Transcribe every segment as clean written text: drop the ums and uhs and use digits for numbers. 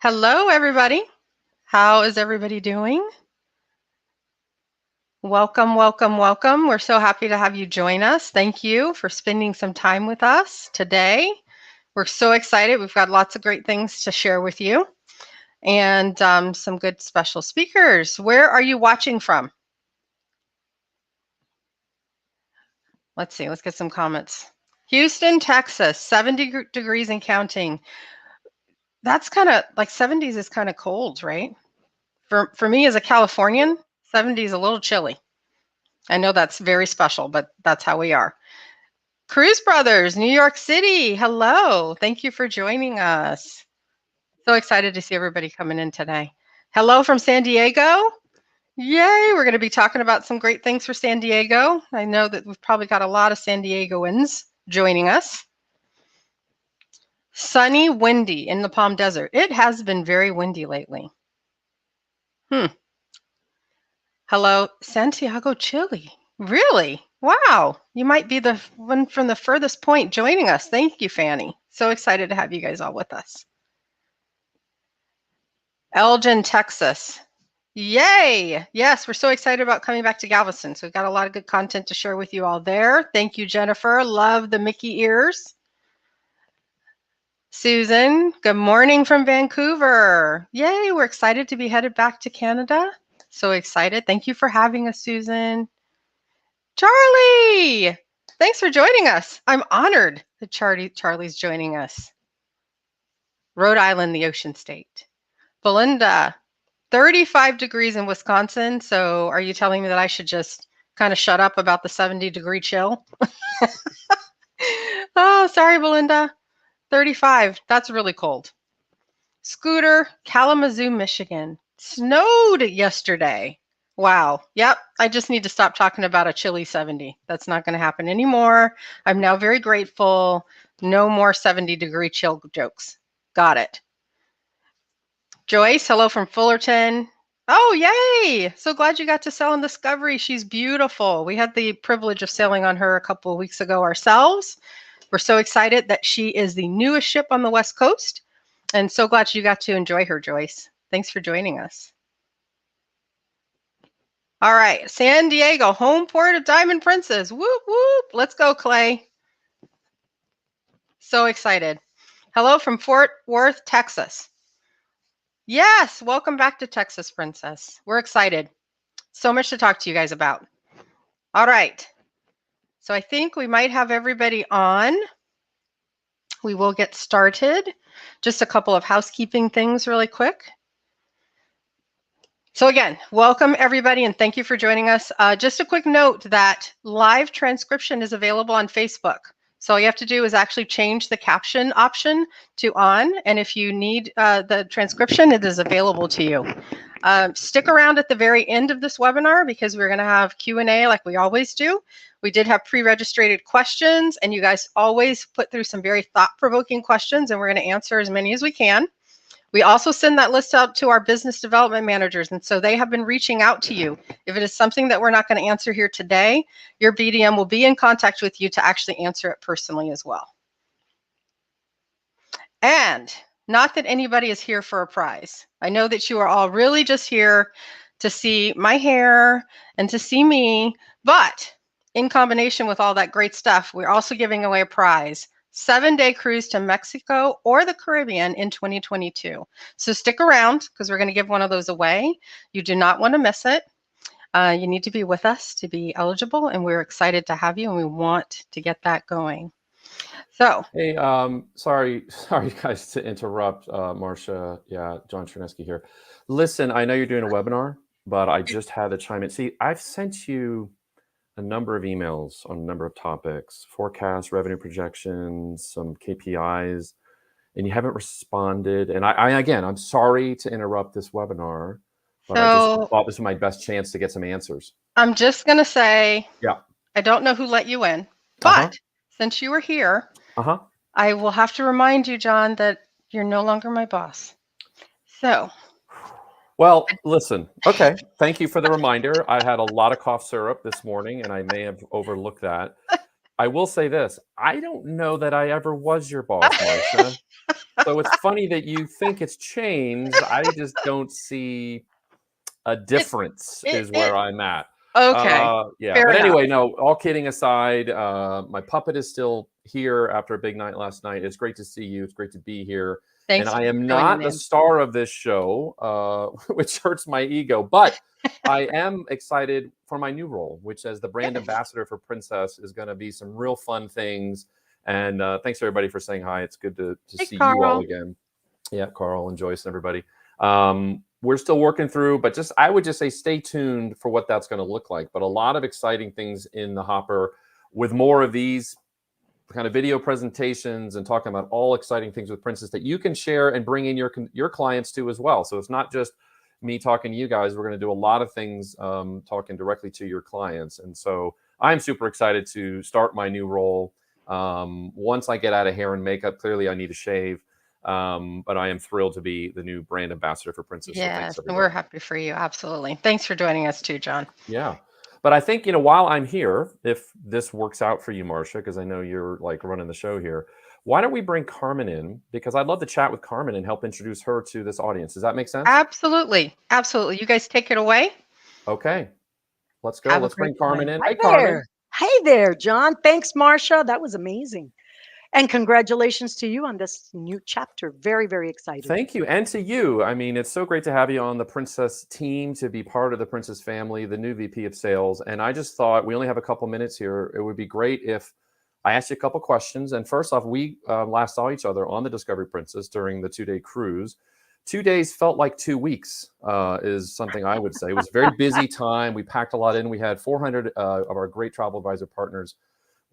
Hello, everybody. How is everybody doing? Welcome, welcome, welcome. We're so happy to have you join us. Thank you for spending some time with us today. We're so excited. We've got lots of great things to share with you and some good special speakers. Where are you watching from? Let's see. Let's get some comments. Houston, Texas, 70 degrees and counting. That's kind of like 70s is kind of cold, right? For me as a Californian, 70 is a little chilly. I know that's very special, but that's how we are. Cruz Brothers, New York City. Hello. Thank you for joining us. So excited to see everybody coming in today. Hello from San Diego. Yay. We're going to be talking about some great things for San Diego. I know that we've probably got a lot of San Diegoans joining us. Sunny, windy in the Palm Desert. It has been very windy lately. Hello, Santiago, Chile. Really? Wow. You might be the one from the furthest point joining us. Thank you, Fanny. So excited to have you guys all with us. Elgin, Texas. Yay. Yes, we're so excited about coming back to Galveston. So we've got a lot of good content to share with you all there. Thank you, Jennifer. Love the Mickey ears. Susan, good morning from Vancouver. Yay, we're excited to be headed back to Canada. So excited. Thank you for having us, Susan. Charlie, thanks for joining us. I'm honored that Charlie's joining us. Rhode Island, the ocean state. Belinda, 35 degrees in Wisconsin. So are you telling me that I should just kind of shut up about the 70-degree chill? Oh, sorry, Belinda. 35, that's really cold. Scooter, Kalamazoo, Michigan. Snowed yesterday. Wow. Yep. I just need to stop talking about a chilly 70. That's not going to happen anymore. I'm now very grateful. No more 70-degree chill jokes. Got it. Joyce, hello from Fullerton. Oh, yay. So glad you got to sail on Discovery. She's beautiful. We had the privilege of sailing on her a couple of weeks ago ourselves. We're so excited that she is the newest ship on the West Coast. And so glad you got to enjoy her, Joyce. Thanks for joining us. All right, San Diego, home port of Diamond Princess. Whoop, whoop. Let's go, Clay. So excited. Hello from Fort Worth, Texas. Yes, welcome back to Texas, Princess. We're excited. So much to talk to you guys about. All right. So I think we might have everybody on. We will get started. Just a couple of housekeeping things really quick. So again, welcome everybody and thank you for joining us. Just a quick note that live transcription is available on Facebook. So all you have to do is actually change the caption option to on, and if you need the transcription, it is available to you. Stick around at the very end of this webinar because we're going to have Q&A like we always do. We did have pre-registered questions, and you guys always put through some very thought-provoking questions, and we're going to answer as many as we can. We also send that list out to our business development managers, and so they have been reaching out to you. If it is something that we're not going to answer here today, your BDM will be in contact with you to actually answer it personally as well. And not that anybody is here for a prize. I know that you are all really just here to see my hair and to see me, but in combination with all that great stuff, we're also giving away a prize. 7-day cruise to Mexico or the Caribbean in 2022. So stick around because we're going to give one of those away. You do not want to miss it. You need to be with us to be eligible, and we're excited to have you, and we want to get that going. So, hey, sorry guys to interrupt, Marcia. Yeah, John Chernesky here. Listen, I know you're doing a webinar, but I just had to chime in. See, I've sent you a number of emails on a number of topics, forecasts, revenue projections, some KPIs, and you haven't responded. And I'm sorry to interrupt this webinar, but I just thought this was my best chance to get some answers. I'm just going to say, yeah, I don't know who let you in, but since you were here, I will have to remind you, John, that you're no longer my boss. So. Well, listen, okay. Thank you for the reminder. I had a lot of cough syrup this morning, and I may have overlooked that. I will say this. I don't know that I ever was your boss, Marcia. So it's funny that you think it's changed. I just don't see a It, difference is it, where I'm at. okay. Yeah, Fair but enough. anyway, no, all kidding aside, my puppet is still here after a big night last night. It's great to see you. It's great to be here. And Thanks I for am joining not the in. star of this show, which hurts my ego, but I am excited for my new role, which as the brand Yes. ambassador for Princess is going to be some real fun things. And thanks everybody for saying hi. It's good to Hey, see you all Carl. again. Yeah, Carl and Joyce and everybody. We're still working through, but I would just say stay tuned for what that's going to look like. But a lot of exciting things in the hopper with more of these kind of video presentations and talking about all exciting things with Princess that you can share and bring in your clients to as well. So it's not just me talking to you guys. We're going to do a lot of things talking directly to your clients. And so I'm super excited to start my new role. Once I get out of hair and makeup, clearly I need to shave. But I am thrilled to be the new brand ambassador for Princess. So thanks, Yes, and we're everybody. happy for you. Absolutely. Thanks for joining us too, John. Yeah. But I think, while I'm here, if this works out for you, Marcia, because I know you're like running the show here, why don't we bring Carmen in? Because I'd love to chat with Carmen and help introduce her to this audience. Does that make sense? Absolutely. Absolutely. You guys take it away. Okay. Let's go. Have a Let's great bring Carmen time. in. Hi Hey, Carmen. there. Hey there, John. Thanks, Marcia. That was amazing. And congratulations to you on this new chapter. Very, very excited. Thank you. And to you. I mean, it's so great to have you on the Princess team, to be part of the Princess family, the new VP of sales. And I just thought we only have a couple minutes here. It would be great if I asked you a couple questions. And first off, we last saw each other on the Discovery Princess during the 2-day cruise. 2 days felt like 2 weeks, is something I would say. It was a very busy time. We packed a lot in. We had 400 of our great travel advisor partners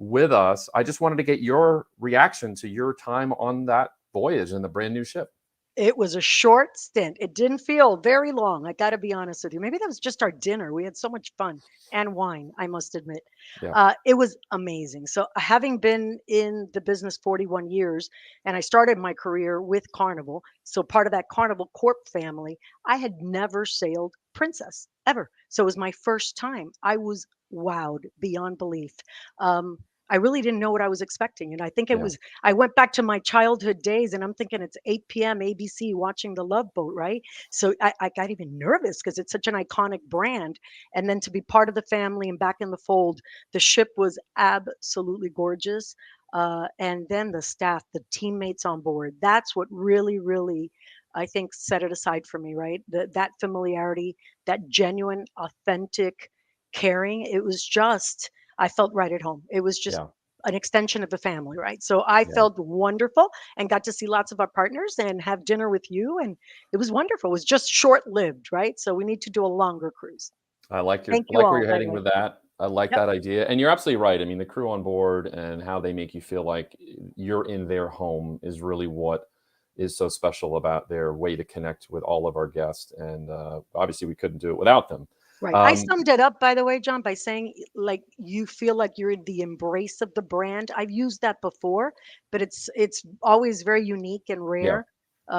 with us. I just wanted to get your reaction to your time on that voyage and the brand new ship. It was a short stint. It didn't feel very long. I got to be honest with you. Maybe that was just our dinner. We had so much fun and wine, I must admit. Yeah. It was amazing. So, having been in the business 41 years, and I started my career with Carnival, so part of that Carnival Corp family, I had never sailed Princess ever. So, it was my first time. I was wowed beyond belief. Um, I really didn't know what I was expecting. And I think Yeah. I went back to my childhood days and I'm thinking it's 8 p.m. ABC watching the Love Boat, right? So I got even nervous because it's such an iconic brand. And then to be part of the family and back in the fold, the ship was absolutely gorgeous. And then the staff, the teammates on board, that's what really, really, I think, set it aside for me, right? That familiarity, that genuine, authentic caring. It was just, I felt right at home. It was just Yeah. an extension of the family, right? So I Yeah. felt wonderful and got to see lots of our partners and have dinner with you. And it was wonderful. It was just short lived, right? So we need to do a longer cruise. I Thank you like where all, you're by the heading way. with that. I like Yep. that idea. And you're absolutely right. I mean, the crew on board and how they make you feel like you're in their home is really what is so special about their way to connect with all of our guests. And obviously, we couldn't do it without them. Right. I Um, summed it up, by the way, John, by saying like you feel like you're in the embrace of the brand. I've used that before, but it's always very unique and yeah, rare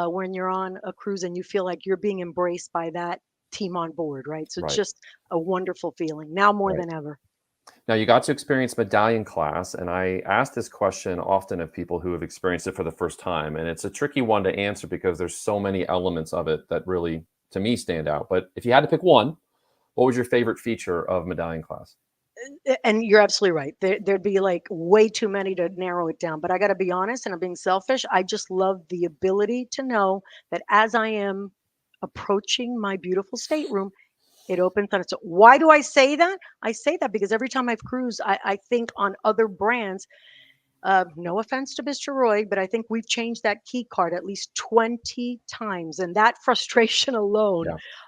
when you're on a cruise and you feel like you're being embraced by that team on board, right? So it's right, just a wonderful feeling now more right. than ever. Now, you got to experience medallion class, and I ask this question often of people who have experienced it for the first time, and it's a tricky one to answer because there's so many elements of it that really, to me, stand out. But if you had to pick one, what was your favorite feature of medallion class? And you're absolutely right. There'd be like way too many to narrow it down. But I got to be honest, and I'm being selfish. I just love the ability to know that as I am approaching my beautiful stateroom, it opens on its own. Why do I say that? I say that because every time I've cruised, I think on other brands. No offense to Mr. Roy, but I think we've changed that key card at least 20 times. And that frustration alone,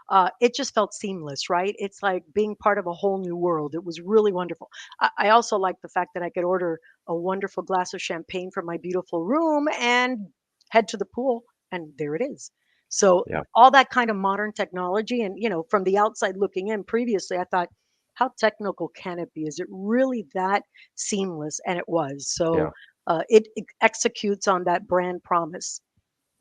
Yeah, it just felt seamless, right? It's like being part of a whole new world. It was really wonderful. I also like the fact that I could order a wonderful glass of champagne from my beautiful room and head to the pool, and there it is. So, yeah, all that kind of modern technology, and from the outside looking in previously, I thought, how technical can it be? Is it really that seamless? And it was. So yeah. it executes on that brand promise.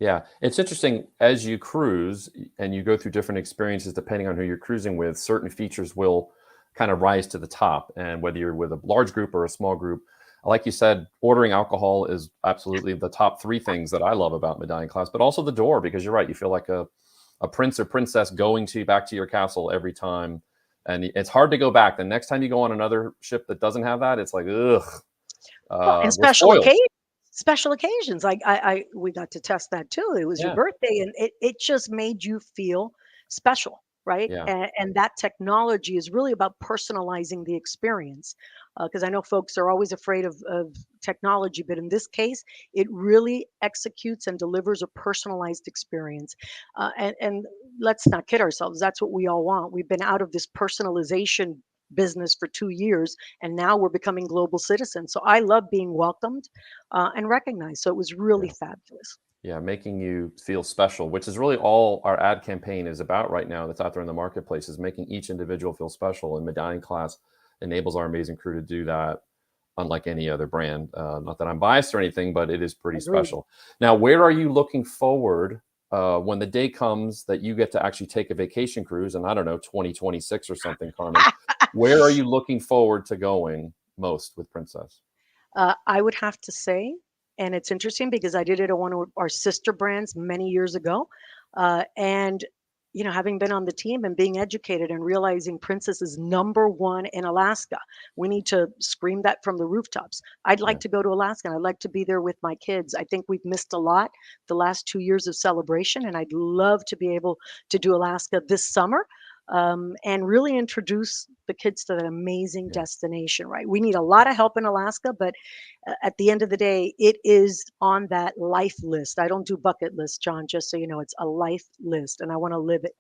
Yeah, it's interesting as you cruise and you go through different experiences, depending on who you're cruising with, certain features will kind of rise to the top. And whether you're with a large group or a small group, like you said, ordering alcohol is absolutely the top 3 things that I love about Medallion Class, but also the door, because you're right. You feel like a prince or princess going back to your castle every time. And it's hard to go back. The next time you go on another ship that doesn't have that, it's like, ugh, Well, and we're spoiled. special occasions. We got to test that too. It was your Yeah, birthday, and it just made you feel special, right? yeah, And that technology is really about personalizing the experience. Because I know folks are always afraid of technology, but in this case, it really executes and delivers a personalized experience. And let's not kid ourselves. That's what we all want. We've been out of this personalization business for 2 years, and now we're becoming global citizens. So I love being welcomed and recognized. So it was really yeah. fabulous. Yeah, making you feel special, which is really all our ad campaign is about right now that's out there in the marketplace, is making each individual feel special. And Medallion Class enables our amazing crew to do that unlike any other brand. Not that I'm biased or anything, but it is pretty Agreed. special. Now, where are you looking forward when the day comes that you get to actually take a vacation cruise? And I don't know, 2026 or something, Carmen. Where are you looking forward to going most with Princess? I would have to say, and it's interesting because I did it at one of our sister brands many years ago. And, having been on the team and being educated and realizing Princess is #1 in Alaska, we need to scream that from the rooftops. I'd Yeah. like to go to Alaska, and I'd like to be there with my kids. I think we've missed a lot the last 2 years of celebration, and I'd love to be able to do Alaska this summer. And really introduce the kids to that amazing Yeah. destination, right? We need a lot of help in Alaska, but at the end of the day, it is on that life list. I don't do bucket lists, John, just so you know, it's a life list, and I want to live it.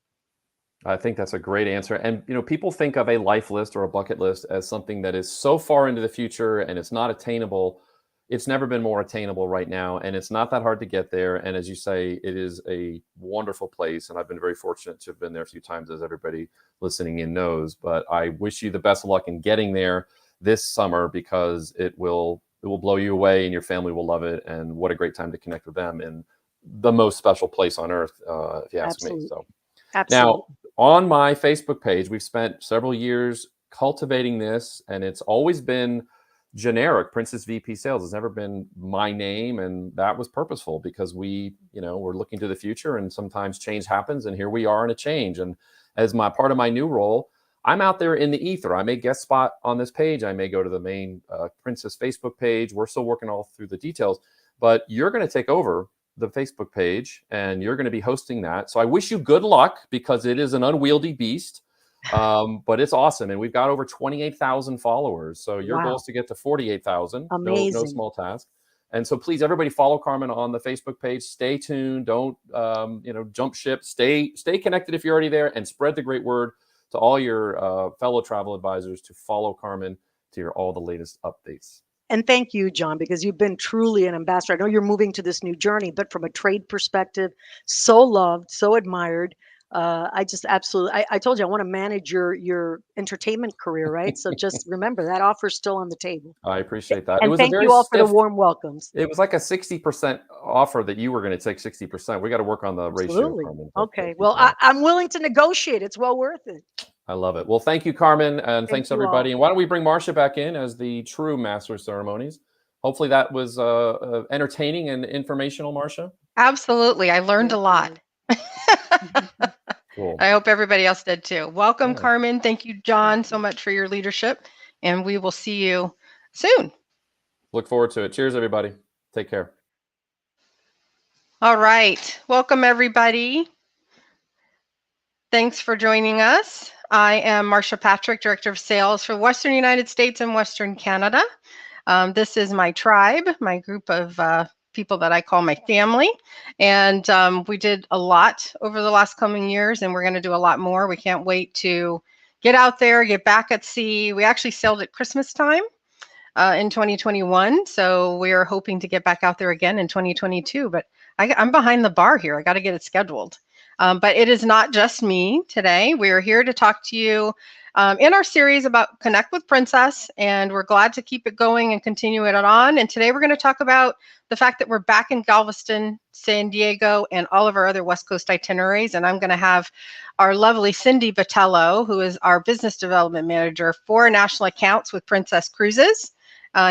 I think that's a great answer. And people think of a life list or a bucket list as something that is so far into the future and it's not attainable. It's never been more attainable right now, and it's not that hard to get there. And as you say, it is a wonderful place, and I've been very fortunate to have been there a few times, as everybody listening in knows. But I wish you the best of luck in getting there this summer, because it will blow you away, and your family will love it. And what a great time to connect with them in the most special place on earth, if you ask me. Absolutely. So Absolutely. now, on my Facebook page, we've spent several years cultivating this, and it's always been generic. Princess VP Sales has never been my name, and that was purposeful because we're looking to the future, and sometimes change happens, and here we are in a change. And as part of my new role, I'm out there in the ether. I may guest spot on this page. I may go to the main Princess Facebook page. We're still working all through the details, but you're going to take over the Facebook page, and you're going to be hosting that. So I wish you good luck, because it is an unwieldy beast, but it's awesome. And we've got over 28,000 followers. So your goal Wow. is to get to 48,000. No Amazing. small task. And so please, everybody, follow Carmen on the Facebook page. Stay tuned. Don't jump ship. Stay connected if you're already there, and spread the great word to all your fellow travel advisors to follow Carmen to hear all the latest updates. And thank you, John, because you've been truly an ambassador. I know you're moving to this new journey, but from a trade perspective, so loved, so admired. I just absolutely, I told you, I want to manage your entertainment career, right? So just remember that offer's still on the table. I appreciate that. It And was a thank very you all for the stiff. warm welcomes. It was like a 60% offer that you were going to take 60%. We got to work on the ratio, Absolutely. Carmen. But Okay. keep Well, going. I'm willing to negotiate. It's well worth it. I love it. Well, thank you, Carmen, and Thank thanks you all. everybody. And why don't we bring Marcia back in as the true master of ceremonies? Hopefully that was entertaining and informational, Marcia. Absolutely. I learned a Thank lot. Cool. I hope everybody else did too. Welcome, Yeah. Carmen. Thank you, John, so much for your leadership. And we will see you soon. Look forward to it. Cheers, everybody. Take care. All right. Welcome, everybody. Thanks for joining us. I am Marcia Patrick, Director of Sales for Western United States and Western Canada. This is my tribe, my group of people that I call my family. And we did a lot over the last coming years, and we're going to do a lot more. We can't wait to get out there, get back at sea. We actually sailed at Christmas time in 2021. So we are hoping to get back out there again in 2022. But I'm behind the bar here. I got to get it scheduled. But it is not just me today. We are here to talk to you in our series about Connect with Princess, and we're glad to keep it going and continue it on. And today we're going to talk about the fact that we're back in Galveston, San Diego, and all of our other West Coast itineraries. And I'm going to have our lovely Cindy Botello, who is our business development manager for national accounts with Princess Cruises.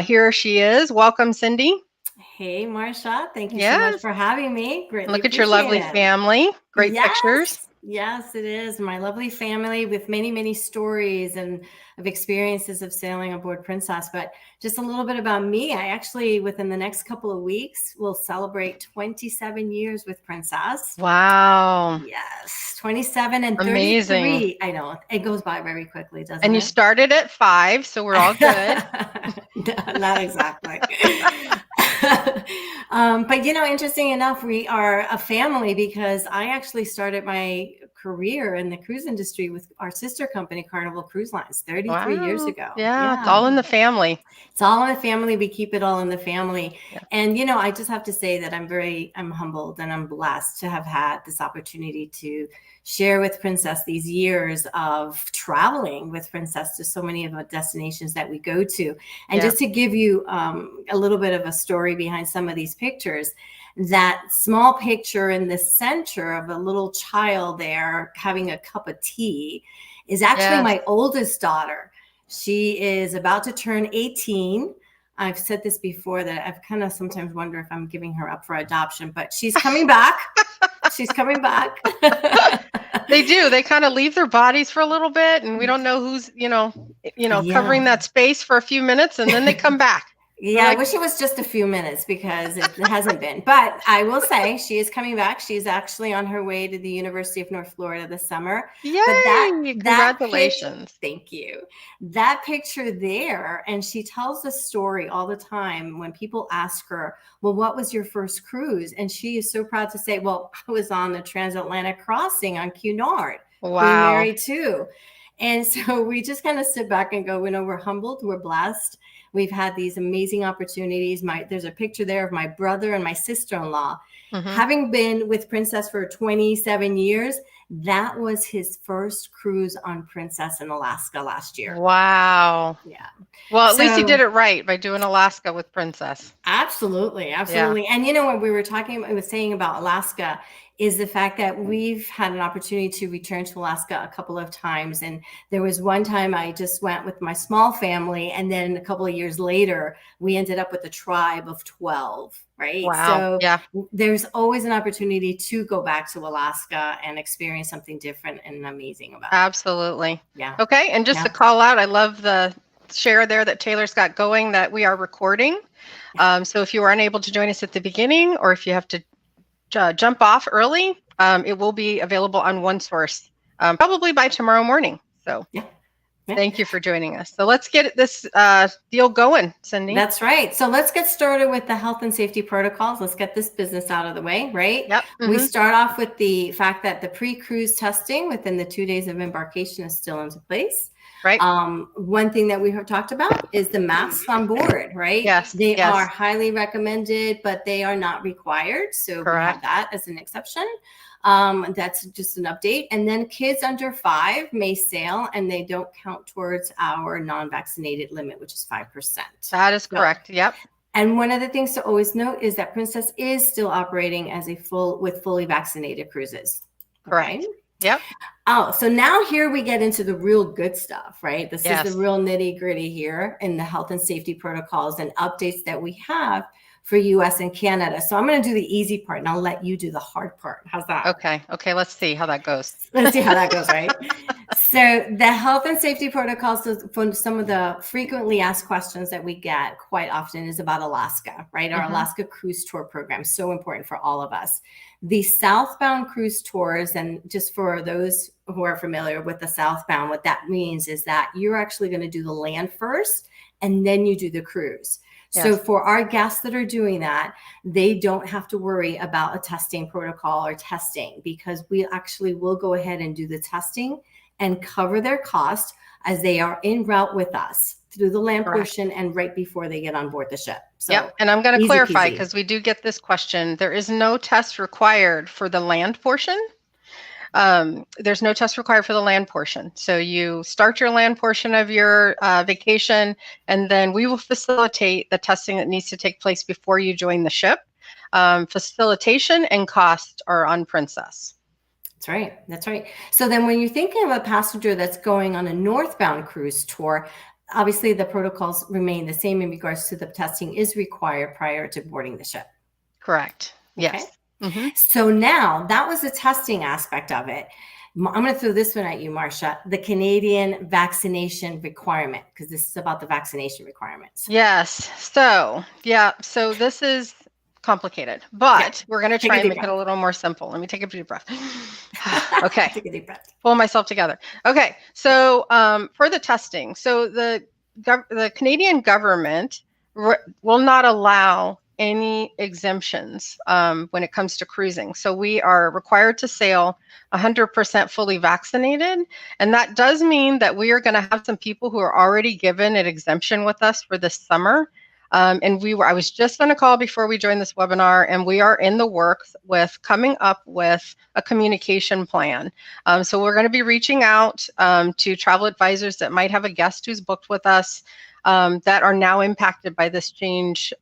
Here she is. Welcome, Cindy. Hey, Marsha. Thank you so much Yes. for having me. Greatly Look at your appreciate lovely it. family. Great pictures. Yes, it is. My lovely family with many, many stories and of experiences of sailing aboard Princess. But just a little bit about me. I actually, within the next couple of weeks, will celebrate 27 years with Princess. Wow. Yes, 27 and Amazing. 33. I know, it goes by very quickly, doesn't it? And you started at 5, so we're all good. Not exactly. But interesting enough, we are a family because I actually started my career in the cruise industry with our sister company, Carnival Cruise Lines, 33 years ago. Yeah, it's all in the family. It's all in the family. We keep it all in the family. Yeah. And, I just have to say that I'm humbled and I'm blessed to have had this opportunity to share with Princess these years of traveling with Princess to so many of the destinations that we go to. And just to give you a little bit of a story behind some of these pictures, that small picture in the center of a little child there having a cup of tea is actually my oldest daughter. She is about to turn 18. I've said this before that I've kind of sometimes wonder if I'm giving her up for adoption, but she's coming back. She's coming back. They do. They kind of leave their bodies for a little bit, and we don't know who's, covering that space for a few minutes, and then they come back. Yeah, I wish it was just a few minutes because it hasn't been. But I will say she is coming back. She's actually on her way to the University of North Florida this summer. Yay! Congratulations. Thank you. That picture there, and she tells the story all the time when people ask her, well, what was your first cruise? And she is so proud to say, well, I was on the transatlantic crossing on Cunard. Wow. Queen Mary too. And so we just kind of sit back and go, we're humbled, we're blessed. We've had these amazing opportunities. There's a picture there of my brother and my sister-in-law. Having been with Princess for 27 years, that was his first cruise on Princess in Alaska last year. Wow. Yeah. Well, at least he did it right by doing Alaska with Princess. Absolutely. Absolutely. Yeah. And when we were saying about Alaska, is the fact that we've had an opportunity to return to Alaska a couple of times. And there was one time I just went with my small family. And then a couple of years later, we ended up with a tribe of 12, right? Wow. So there's always an opportunity to go back to Alaska and experience something different and amazing about it. Absolutely. Yeah. Okay. And just to call out, I love the share there that Taylor's got going that we are recording. So if you were unable to join us at the beginning, or if you have to jump off early, it will be available on OneSource probably by tomorrow morning. So thank you for joining us. So let's get this deal going, Cindy. That's right. So let's get started with the health and safety protocols. Let's get this business out of the way, right? Yep. We start off with the fact that the pre-cruise testing within the 2 days of embarkation is still into place. Right. One thing that we have talked about is the masks on board, right? Yes. They are highly recommended, but they are not required. So we have that as an exception. That's just an update. And then kids under 5 may sail, and they don't count towards our non-vaccinated limit, which is 5%. That is correct. Yep. And one of the things to always note is that Princess is still operating as with fully vaccinated cruises. Correct. Okay? Yep. Oh, so now here we get into the real good stuff, right? This is the real nitty gritty here in the health and safety protocols and updates that we have for US and Canada. So I'm going to do the easy part and I'll let you do the hard part. How's that? Okay. Let's see how that goes. Let's see how that goes, right? So the health and safety protocols, for some of the frequently asked questions that we get quite often is about Alaska, right? Our Alaska cruise tour program, so important for all of us. The southbound cruise tours, and just for those who are familiar with the southbound, what that means is that you're actually going to do the land first and then you do the cruise. Yes. So for our guests that are doing that, they don't have to worry about a testing protocol or testing, because we actually will go ahead and do the testing and cover their cost as they are en route with us through the land portion and right before they get on board the ship. So and I'm going to clarify, because we do get this question. There is no test required for the land portion. There's no test required for the land portion. So you start your land portion of your vacation, and then we will facilitate the testing that needs to take place before you join the ship. Facilitation and cost are on Princess. That's right. So then when you're thinking of a passenger that's going on a northbound cruise tour, obviously the protocols remain the same in regards to the testing is required prior to boarding the ship. Correct. Okay. Yes. Mm-hmm. So now that was the testing aspect of it. I'm going to throw this one at you, Marcia, the Canadian vaccination requirement, because this is about the vaccination requirements. Yes. So this is complicated, but we're going to try and make it a little more simple. Let me take a deep breath. Okay. Take a deep breath. Pull myself together. Okay. So for the testing, so the Canadian government will not allow any exemptions when it comes to cruising. So we are required to sail 100% fully vaccinated. And that does mean that we are going to have some people who are already given an exemption with us for this summer. I was just on a call before we joined this webinar, and we are in the works with coming up with a communication plan. So we're going to be reaching out to travel advisors that might have a guest who's booked with us that are now impacted by this change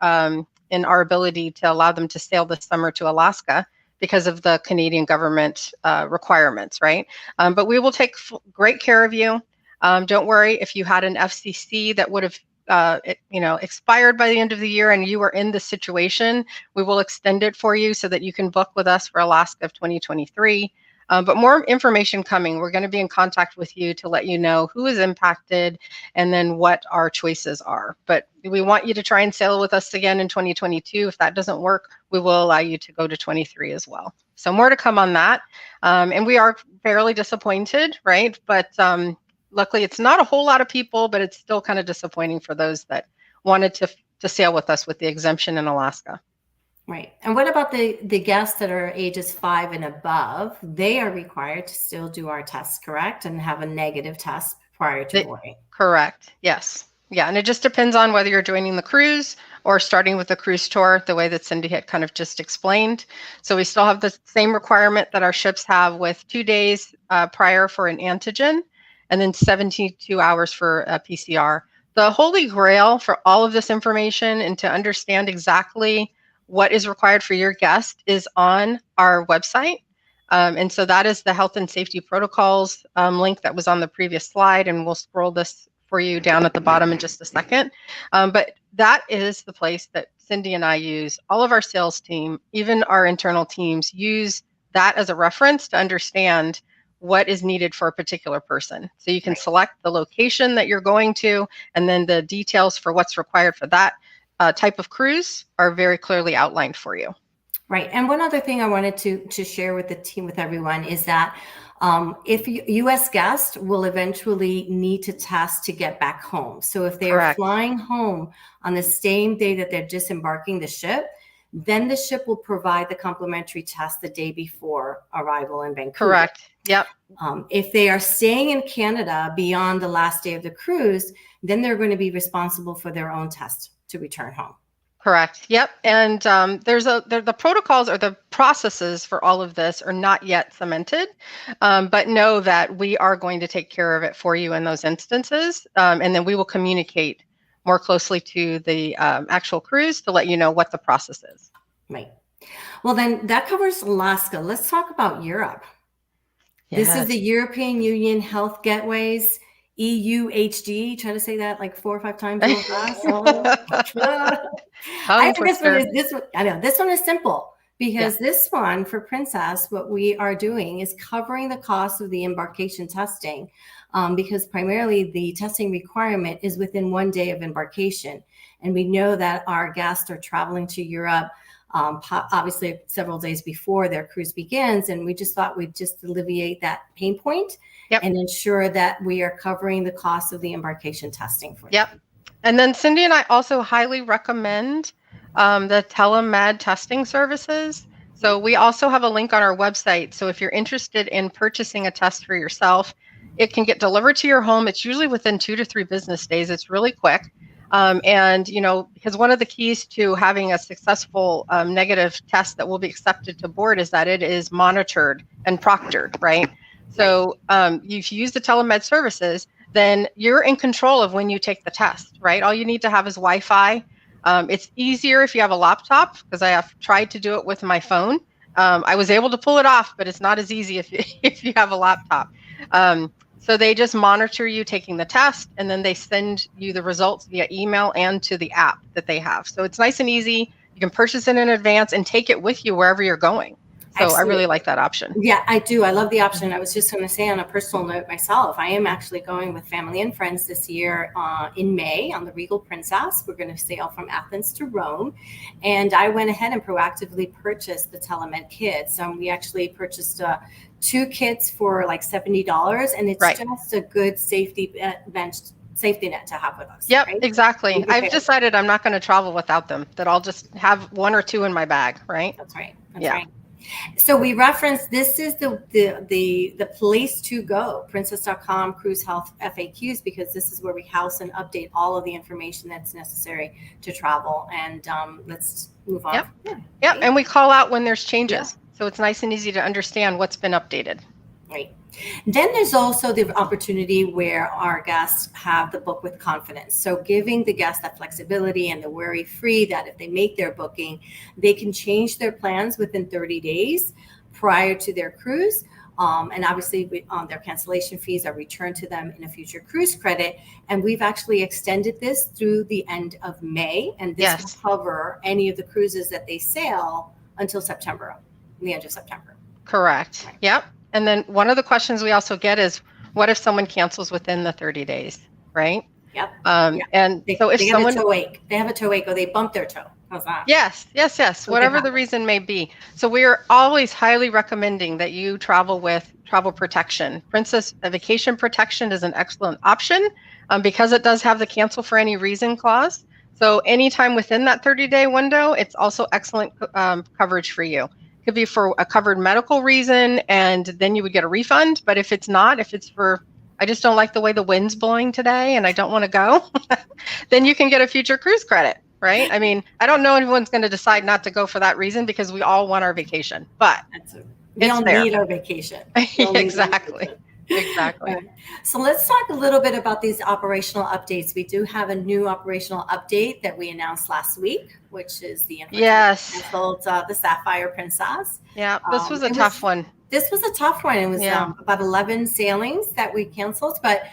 in our ability to allow them to sail this summer to Alaska because of the Canadian government requirements, right? But we will take great care of you. Don't worry if you had an FCC that would have expired by the end of the year and you are in this situation, we will extend it for you so that you can book with us for Alaska of 2023. But more information coming. We're going to be in contact with you to let you know who is impacted and then what our choices are. But we want you to try and sail with us again in 2022. If that doesn't work, we will allow you to go to 23 as well. So more to come on that. And we are fairly disappointed, right? But luckily, it's not a whole lot of people, but it's still kind of disappointing for those that wanted to sail with us with the exemption in Alaska. Right. And what about the guests that are ages 5 and above? They are required to still do our tests, correct? And have a negative test prior to boarding. Correct. Yes. Yeah. And it just depends on whether you're joining the cruise or starting with the cruise tour, the way that Cindy had kind of just explained. So we still have the same requirement that our ships have with 2 days prior for an antigen and then 72 hours for a PCR. The holy grail for all of this information and to understand exactly what is required for your guest is on our website. And so that is the health and safety protocols link that was on the previous slide. And we'll scroll this for you down at the bottom in just a second. But that is the place that Cindy and I use. All of our sales team, even our internal teams, use that as a reference to understand what is needed for a particular person. So you can select the location that you're going to, and then the details for what's required for that type of cruise are very clearly outlined for you. Right. And one other thing I wanted to share with the team, with everyone, is that if U.S. guests will eventually need to test to get back home. So if they are flying home on the same day that they're disembarking the ship, then the ship will provide the complimentary test the day before arrival in Vancouver. Correct. Yep. If they are staying in Canada beyond the last day of the cruise, then they're going to be responsible for their own test to return home. Correct. Yep. And the protocols or the processes for all of this are not yet cemented, but know that we are going to take care of it for you in those instances. And then we will communicate more closely to the actual cruise to let you know what the process is. Right. Well, then that covers Alaska. Let's talk about Europe. Yes. This is the European Union Health Gateways, EUHD. Try to say that like 4 or 5 times real fast. I think this one is simple because this one for Princess, what we are doing is covering the cost of the embarkation testing because primarily the testing requirement is within 1 day of embarkation. And we know that our guests are traveling to Europe obviously several days before their cruise begins. And we just thought we'd just alleviate that pain point and ensure that we are covering the cost of the embarkation testing for them. And then Cindy and I also highly recommend the telemed testing services. So we also have a link on our website. So if you're interested in purchasing a test for yourself, it can get delivered to your home. It's usually within 2 to 3 business days. It's really quick. And, you know, because one of the keys to having a successful negative test that will be accepted to board is that it is monitored and proctored, right? So if you use the telemed services, then you're in control of when you take the test, right? All you need to have is Wi-Fi. It's easier if you have a laptop because I have tried to do it with my phone. I was able to pull it off, but it's not as easy if you have a laptop. So they just monitor you taking the test, and then they send you the results via email and to the app that they have. So it's nice and easy. You can purchase it in advance and take it with you wherever you're going. So Absolutely. I really like that option. Yeah, I do. I love the option. I was just going to say on a personal note myself, I am actually going with family and friends this year in May on the Regal Princess. We're going to sail from Athens to Rome. And I went ahead and proactively purchased the telemed kits. We actually purchased 2 kits for like $70. And it's just a good safety net to have with us. Yep, right? exactly. I've decided I'm not going to travel without them, that I'll just have 1 or 2 in my bag, right? That's right. That's right. So we referenced, this is the place to go, princess.com cruise health FAQs, because this is where we house and update all of the information that's necessary to travel. And let's move on. Yep. And we call out when there's changes. So it's nice and easy to understand what's been updated. Right. Then there's also the opportunity where our guests have the book with confidence. So giving the guests that flexibility and the worry-free that if they make their booking, they can change their plans within 30 days prior to their cruise. And obviously their cancellation fees are returned to them in a future cruise credit. And we've actually extended this through the end of May. And this will cover any of the cruises that they sail until September, the end of September. Correct. Right. Yep. And then one of the questions we also get is, what if someone cancels within the 30 days, right? Yep. And so if someone they have a toe ache or they bump their toe. How's that? Yes. Whatever the reason may be. So we are always highly recommending that you travel with travel protection. Princess Vacation Protection is an excellent option because it does have the cancel for any reason clause. So anytime within that 30-day window, it's also excellent coverage for you. Could be for a covered medical reason, and then you would get a refund. But if it's not, if it's for, I just don't like the way the wind's blowing today and I don't want to go, then you can get a future cruise credit, right? I mean, I don't know anyone's going to decide not to go for that reason because we all want our vacation, but we all need our vacation. Exactly. So let's talk a little bit about these operational updates. We do have a new operational update that we announced last week, which is the canceled the Sapphire Princess. Yeah, this was a tough one. This was a tough one. It was about 11 sailings that we canceled. But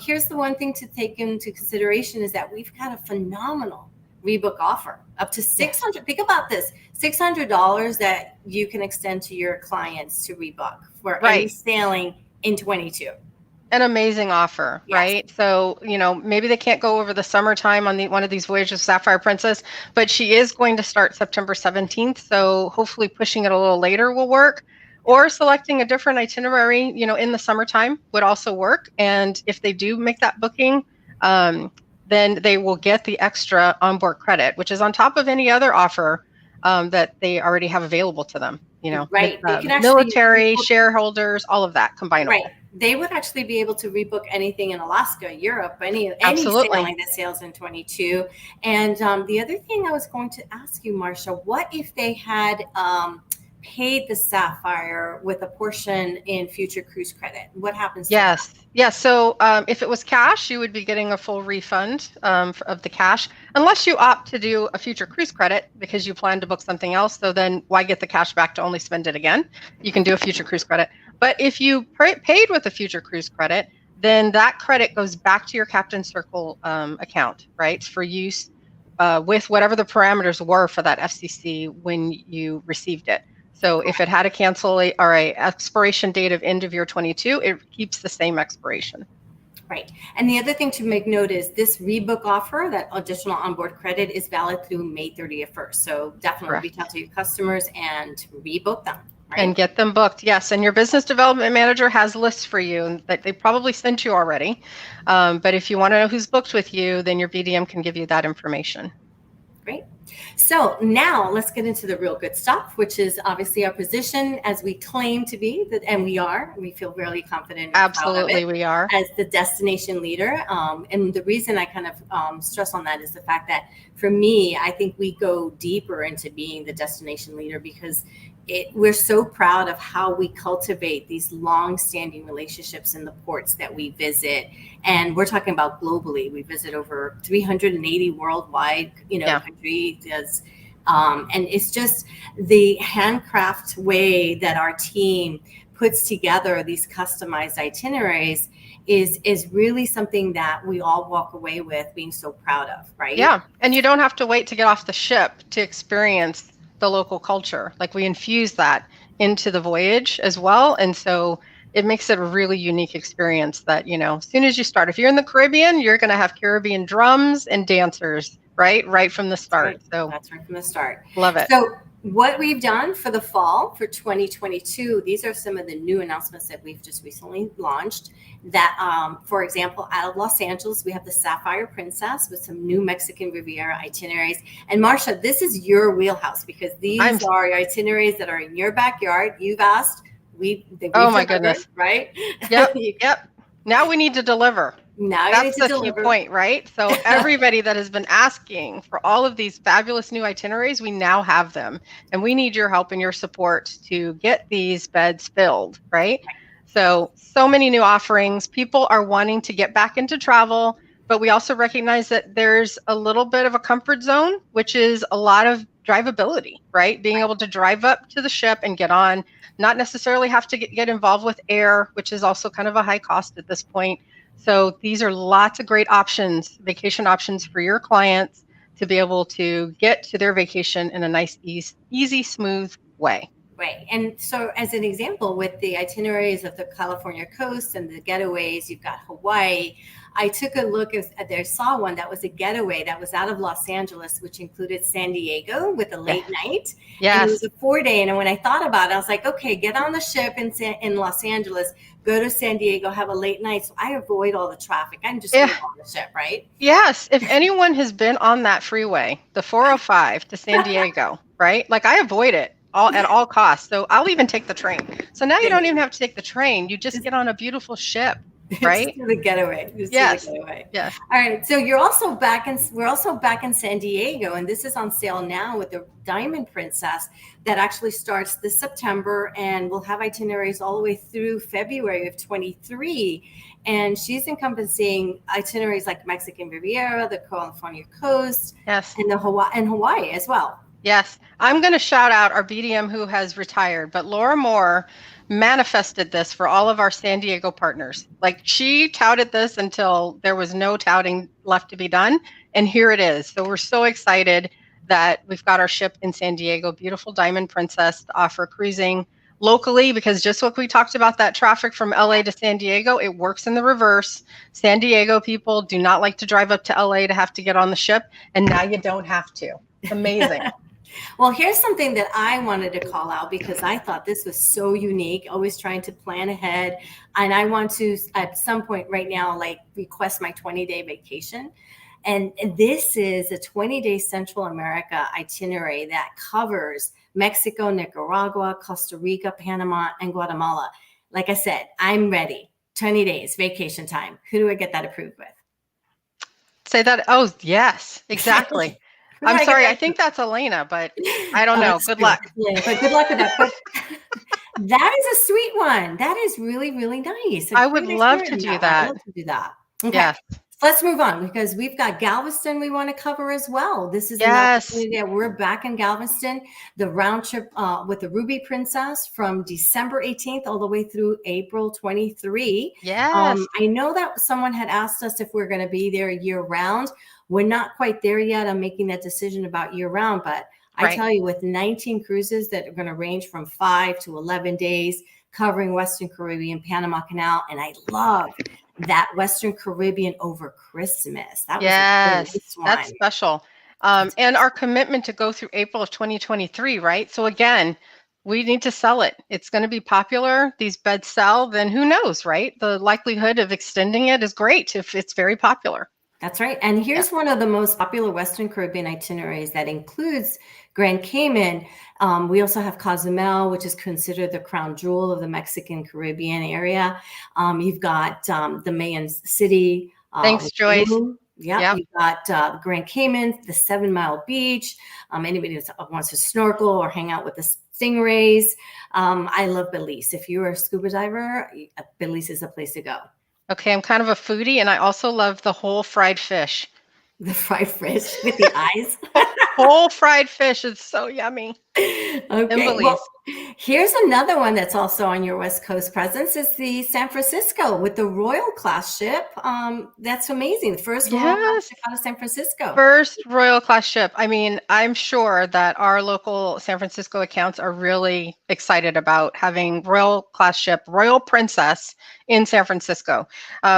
here's the one thing to take into consideration is that we've got a phenomenal rebook offer up to $600. Think about this, $600 that you can extend to your clients to rebook for any sailing in 22. An amazing offer, right? So, maybe they can't go over the summertime on one of these voyages, Sapphire Princess, but she is going to start September 17th. So hopefully pushing it a little later will work, or selecting a different itinerary, in the summertime would also work. And if they do make that booking, then they will get the extra onboard credit, which is on top of any other offer that they already have available to them. Right. Military, shareholders, all of that combined. Right. They would actually be able to rebook anything in Alaska, Europe, any sailing that sails in 22. And the other thing I was going to ask you, Marsha, what if they had paid the Sapphire with a portion in future cruise credit? What happens to that? Yes. So if it was cash, you would be getting a full refund of the cash, unless you opt to do a future cruise credit because you plan to book something else. So then why get the cash back to only spend it again? You can do a future cruise credit. But if you paid with a future cruise credit, then that credit goes back to your Captain Circle account, right? For use with whatever the parameters were for that FCC when you received it. So if it had a cancel or a expiration date of end of year 22, it keeps the same expiration. Right. And the other thing to make note is this rebook offer, that additional onboard credit, is valid through May 30th. So definitely reach out to your customers and rebook them. Right? And get them booked. Yes. And your business development manager has lists for you that they probably sent you already. But if you want to know who's booked with you, then your BDM can give you that information. Great. So now let's get into the real good stuff, which is obviously our position as we claim to be, and we feel really confident. Absolutely, we are. As the destination leader. And the reason I kind of stress on that is the fact that for me, I think we go deeper into being the destination leader because we're so proud of how we cultivate these long-standing relationships in the ports that we visit. And we're talking about globally. We visit over 380 worldwide, countries. And it's just the handcraft way that our team puts together these customized itineraries is really something that we all walk away with being so proud of, right? Yeah. And you don't have to wait to get off the ship to experience the local culture. Like, we infuse that into the voyage as well. And so it makes it a really unique experience that, as soon as you start, if you're in the Caribbean, you're going to have Caribbean drums and dancers, right from the start. Right. So that's right from the start. Love it. So what we've done for the fall for 2022, these are some of the new announcements that we've just recently launched. That, for example, out of Los Angeles, we have the Sapphire Princess with some new Mexican Riviera itineraries. And Marsha, this is your wheelhouse because these are itineraries that are in your backyard. You've asked. Oh my goodness. Right? Yep. Yep. Now we need to deliver. Now that's the key point, right? So everybody that has been asking for all of these fabulous new itineraries, we now have them, and we need your help and your support to get these beds filled, right? So many new offerings. People are wanting to get back into travel, but we also recognize that there's a little bit of a comfort zone, which is a lot of drivability, right? Being able to drive up to the ship and get on, not necessarily have to get involved with air, which is also kind of a high cost at this point. So these are lots of great options, vacation options for your clients to be able to get to their vacation in a nice, easy, smooth way. Right. And so as an example, with the itineraries of the California coast and the getaways, you've got Hawaii. I took a look saw one that was a getaway that was out of Los Angeles, which included San Diego with a late night. Yes. And it was a 4-day. And when I thought about it, I was like, okay, get on the ship in Los Angeles, go to San Diego, have a late night. So I avoid all the traffic. I'm just on the ship, right? Yes. If anyone has been on that freeway, the 405 to San Diego, right? Like, I avoid it at all costs. So I'll even take the train. So now you don't even have to take the train. You just get on a beautiful ship. Right? Just do the getaway. Yes. All right. So we're also back in San Diego, and this is on sale now with the Diamond Princess that actually starts this September, and we'll have itineraries all the way through February of 23. And she's encompassing itineraries like Mexican Riviera, the California coast, yes, and Hawaii as well. Yes. I'm going to shout out our BDM who has retired, but Laura Moore manifested this for all of our San Diego partners. Like, she touted this until there was no touting left to be done. And here it is. So we're so excited that we've got our ship in San Diego, beautiful Diamond Princess, to offer cruising locally, because just what we talked about, that traffic from LA to San Diego, it works in the reverse. San Diego people do not like to drive up to LA to have to get on the ship. And now you don't have to. It's amazing. Well, here's something that I wanted to call out because I thought this was so unique, always trying to plan ahead. And I want to, at some point right now, like, request my 20-day vacation. And this is a 20-day Central America itinerary that covers Mexico, Nicaragua, Costa Rica, Panama, and Guatemala. Like I said, I'm ready. 20 days, vacation time. Who do I get that approved with? Say that. Oh, yes, exactly. I'm sorry. I think that's Elena, but I don't know. Good luck. Yeah, but good luck with that. But that is a sweet one. That is really, really nice. I would love to do that. I'd love to do that. Okay. Yes. Let's move on because we've got Galveston we want to cover as well. This is yes. We're back in Galveston, the round trip with the Ruby Princess from December 18th all the way through April 23. Yes. I know that someone had asked us if we're going to be there year round. We're not quite there yet. I'm making that decision about year round, but I tell you, with 19 cruises that are going to range from 5 to 11 days, covering Western Caribbean, Panama Canal, and I love that Western Caribbean over Christmas. That was a nice one. That's special. And our commitment to go through April of 2023, right? So again, we need to sell it. It's going to be popular. These beds sell, then who knows, right? The likelihood of extending it is great if it's very popular. That's right. And here's one of the most popular Western Caribbean itineraries that includes Grand Cayman. We also have Cozumel, which is considered the crown jewel of the Mexican Caribbean area. You've got the Mayan City. Thanks, Joyce. Yeah, you've got Grand Cayman, the 7 Mile Beach. Anybody that wants to snorkel or hang out with the stingrays. I love Belize. If you're a scuba diver, Belize is a place to go. Okay, I'm kind of a foodie, and I also love the whole fried fish. The fried fish with the eyes. Whole fried fish is so yummy. Okay. Well, Here's another one that's also on your West Coast presence is the San Francisco with the Royal class ship. That's amazing. The first Royal class ship out of San Francisco. First Royal class ship. I mean, I'm sure that our local San Francisco accounts are really excited about having Royal class ship, Royal Princess in San Francisco.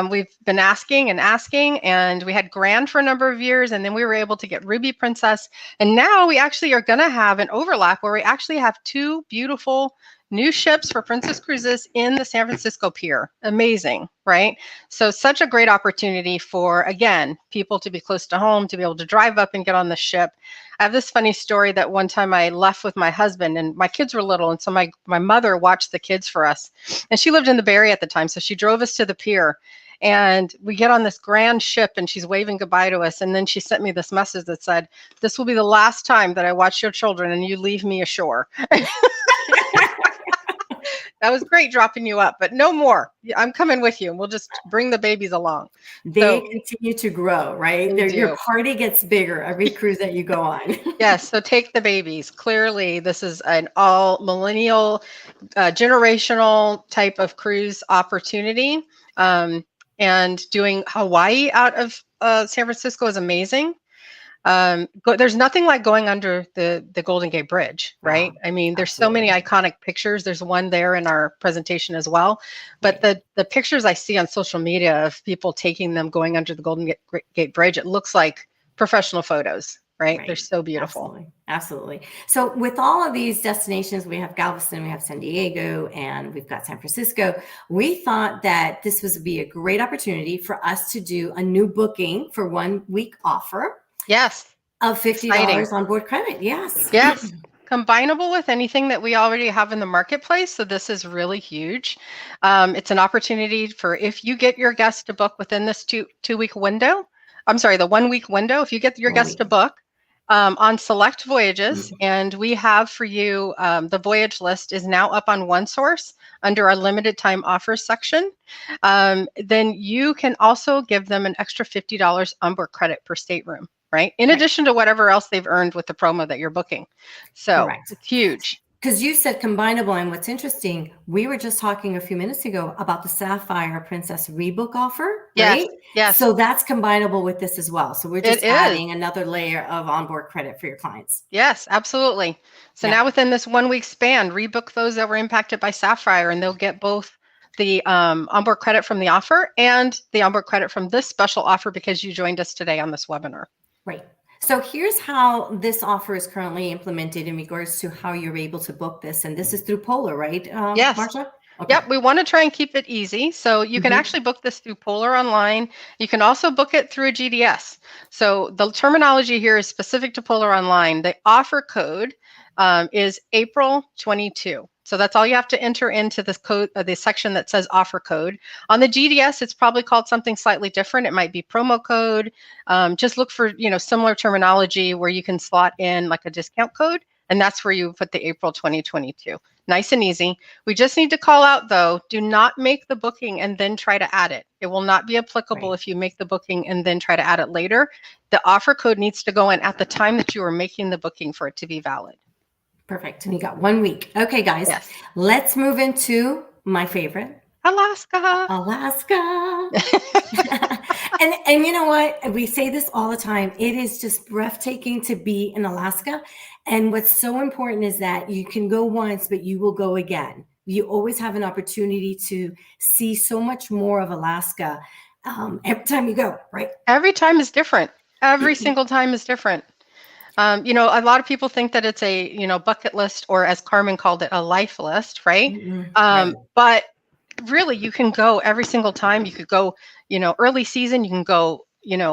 We've been asking, and we had Grand for a number of years, and then we were able to get Ruby Princess. And now we actually are going to have an overlap where we actually have two beautiful new ships for Princess Cruises in the San Francisco Pier. Amazing, right? So such a great opportunity for, again, people to be close to home, to be able to drive up and get on the ship. I have this funny story that one time I left with my husband and my kids were little. And so my mother watched the kids for us. And she lived in the Bay Area at the time. So she drove us to the pier. And we get on this grand ship and she's waving goodbye to us. And then she sent me this message that said, "This will be the last time that I watch your children and you leave me ashore." That was great dropping you up, but no more. I'm coming with you and we'll just bring the babies along. They continue to grow, right? Your party gets bigger every cruise that you go on. Yes, so take the babies. Clearly, this is an all millennial, generational type of cruise opportunity. And doing Hawaii out of San Francisco is amazing. There's nothing like going under the Golden Gate Bridge, right? Wow, I mean, there's so many iconic pictures. There's one there in our presentation as well. But the pictures I see on social media of people taking them going under the Golden Gate Bridge, it looks like professional photos, right? They're so beautiful. Absolutely. So with all of these destinations, we have Galveston, we have San Diego, and we've got San Francisco. We thought that this would be a great opportunity for us to do a new booking for 1 week offer. Yes. Of $50 on board credit. Yes. Yes. Combinable with anything that we already have in the marketplace. So this is really huge. It's an opportunity for if you get your guests to book within this two-week window. I'm sorry, the 1 week window. If you get your guests to book on select voyages, and we have for you, the voyage list is now up on OneSource under our limited time offers section. Then you can also give them an extra $50 onboard credit per stateroom. Right. In addition to whatever else they've earned with the promo that you're booking. So it's huge. Because you said combinable. And what's interesting, we were just talking a few minutes ago about the Sapphire Princess rebook offer. Right? Yes. So that's combinable with this as well. So we're just adding another layer of onboard credit for your clients. Yes, absolutely. So now within this 1 week span, rebook those that were impacted by Sapphire, and they'll get both the onboard credit from the offer and the onboard credit from this special offer because you joined us today on this webinar. Right. So here's how this offer is currently implemented in regards to how you're able to book this. And this is through Polar, right? Yes. Marsha? Okay. Yep. We want to try and keep it easy. So you can actually book this through Polar online. You can also book it through a GDS. So the terminology here is specific to Polar online. The offer code is April 22. So that's all you have to enter into this code, the section that says offer code. On the GDS, it's probably called something slightly different. It might be promo code. Just look for, similar terminology where you can slot in like a discount code, and that's where you put the April 2022. Nice and easy. We just need to call out though, do not make the booking and then try to add it. It will not be applicable if you make the booking and then try to add it later. The offer code needs to go in at the time that you are making the booking for it to be valid. Perfect. And you got 1 week. Okay, guys, let's move into my favorite. Alaska. And you know what? We say this all the time. It is just breathtaking to be in Alaska. And what's so important is that you can go once, but you will go again. You always have an opportunity to see so much more of Alaska every time you go, right? Every time is different. Every single time is different. A lot of people think that it's a, bucket list, or as Carmen called it, a life list, right? But really you can go every single time. You could go, early season, you can go,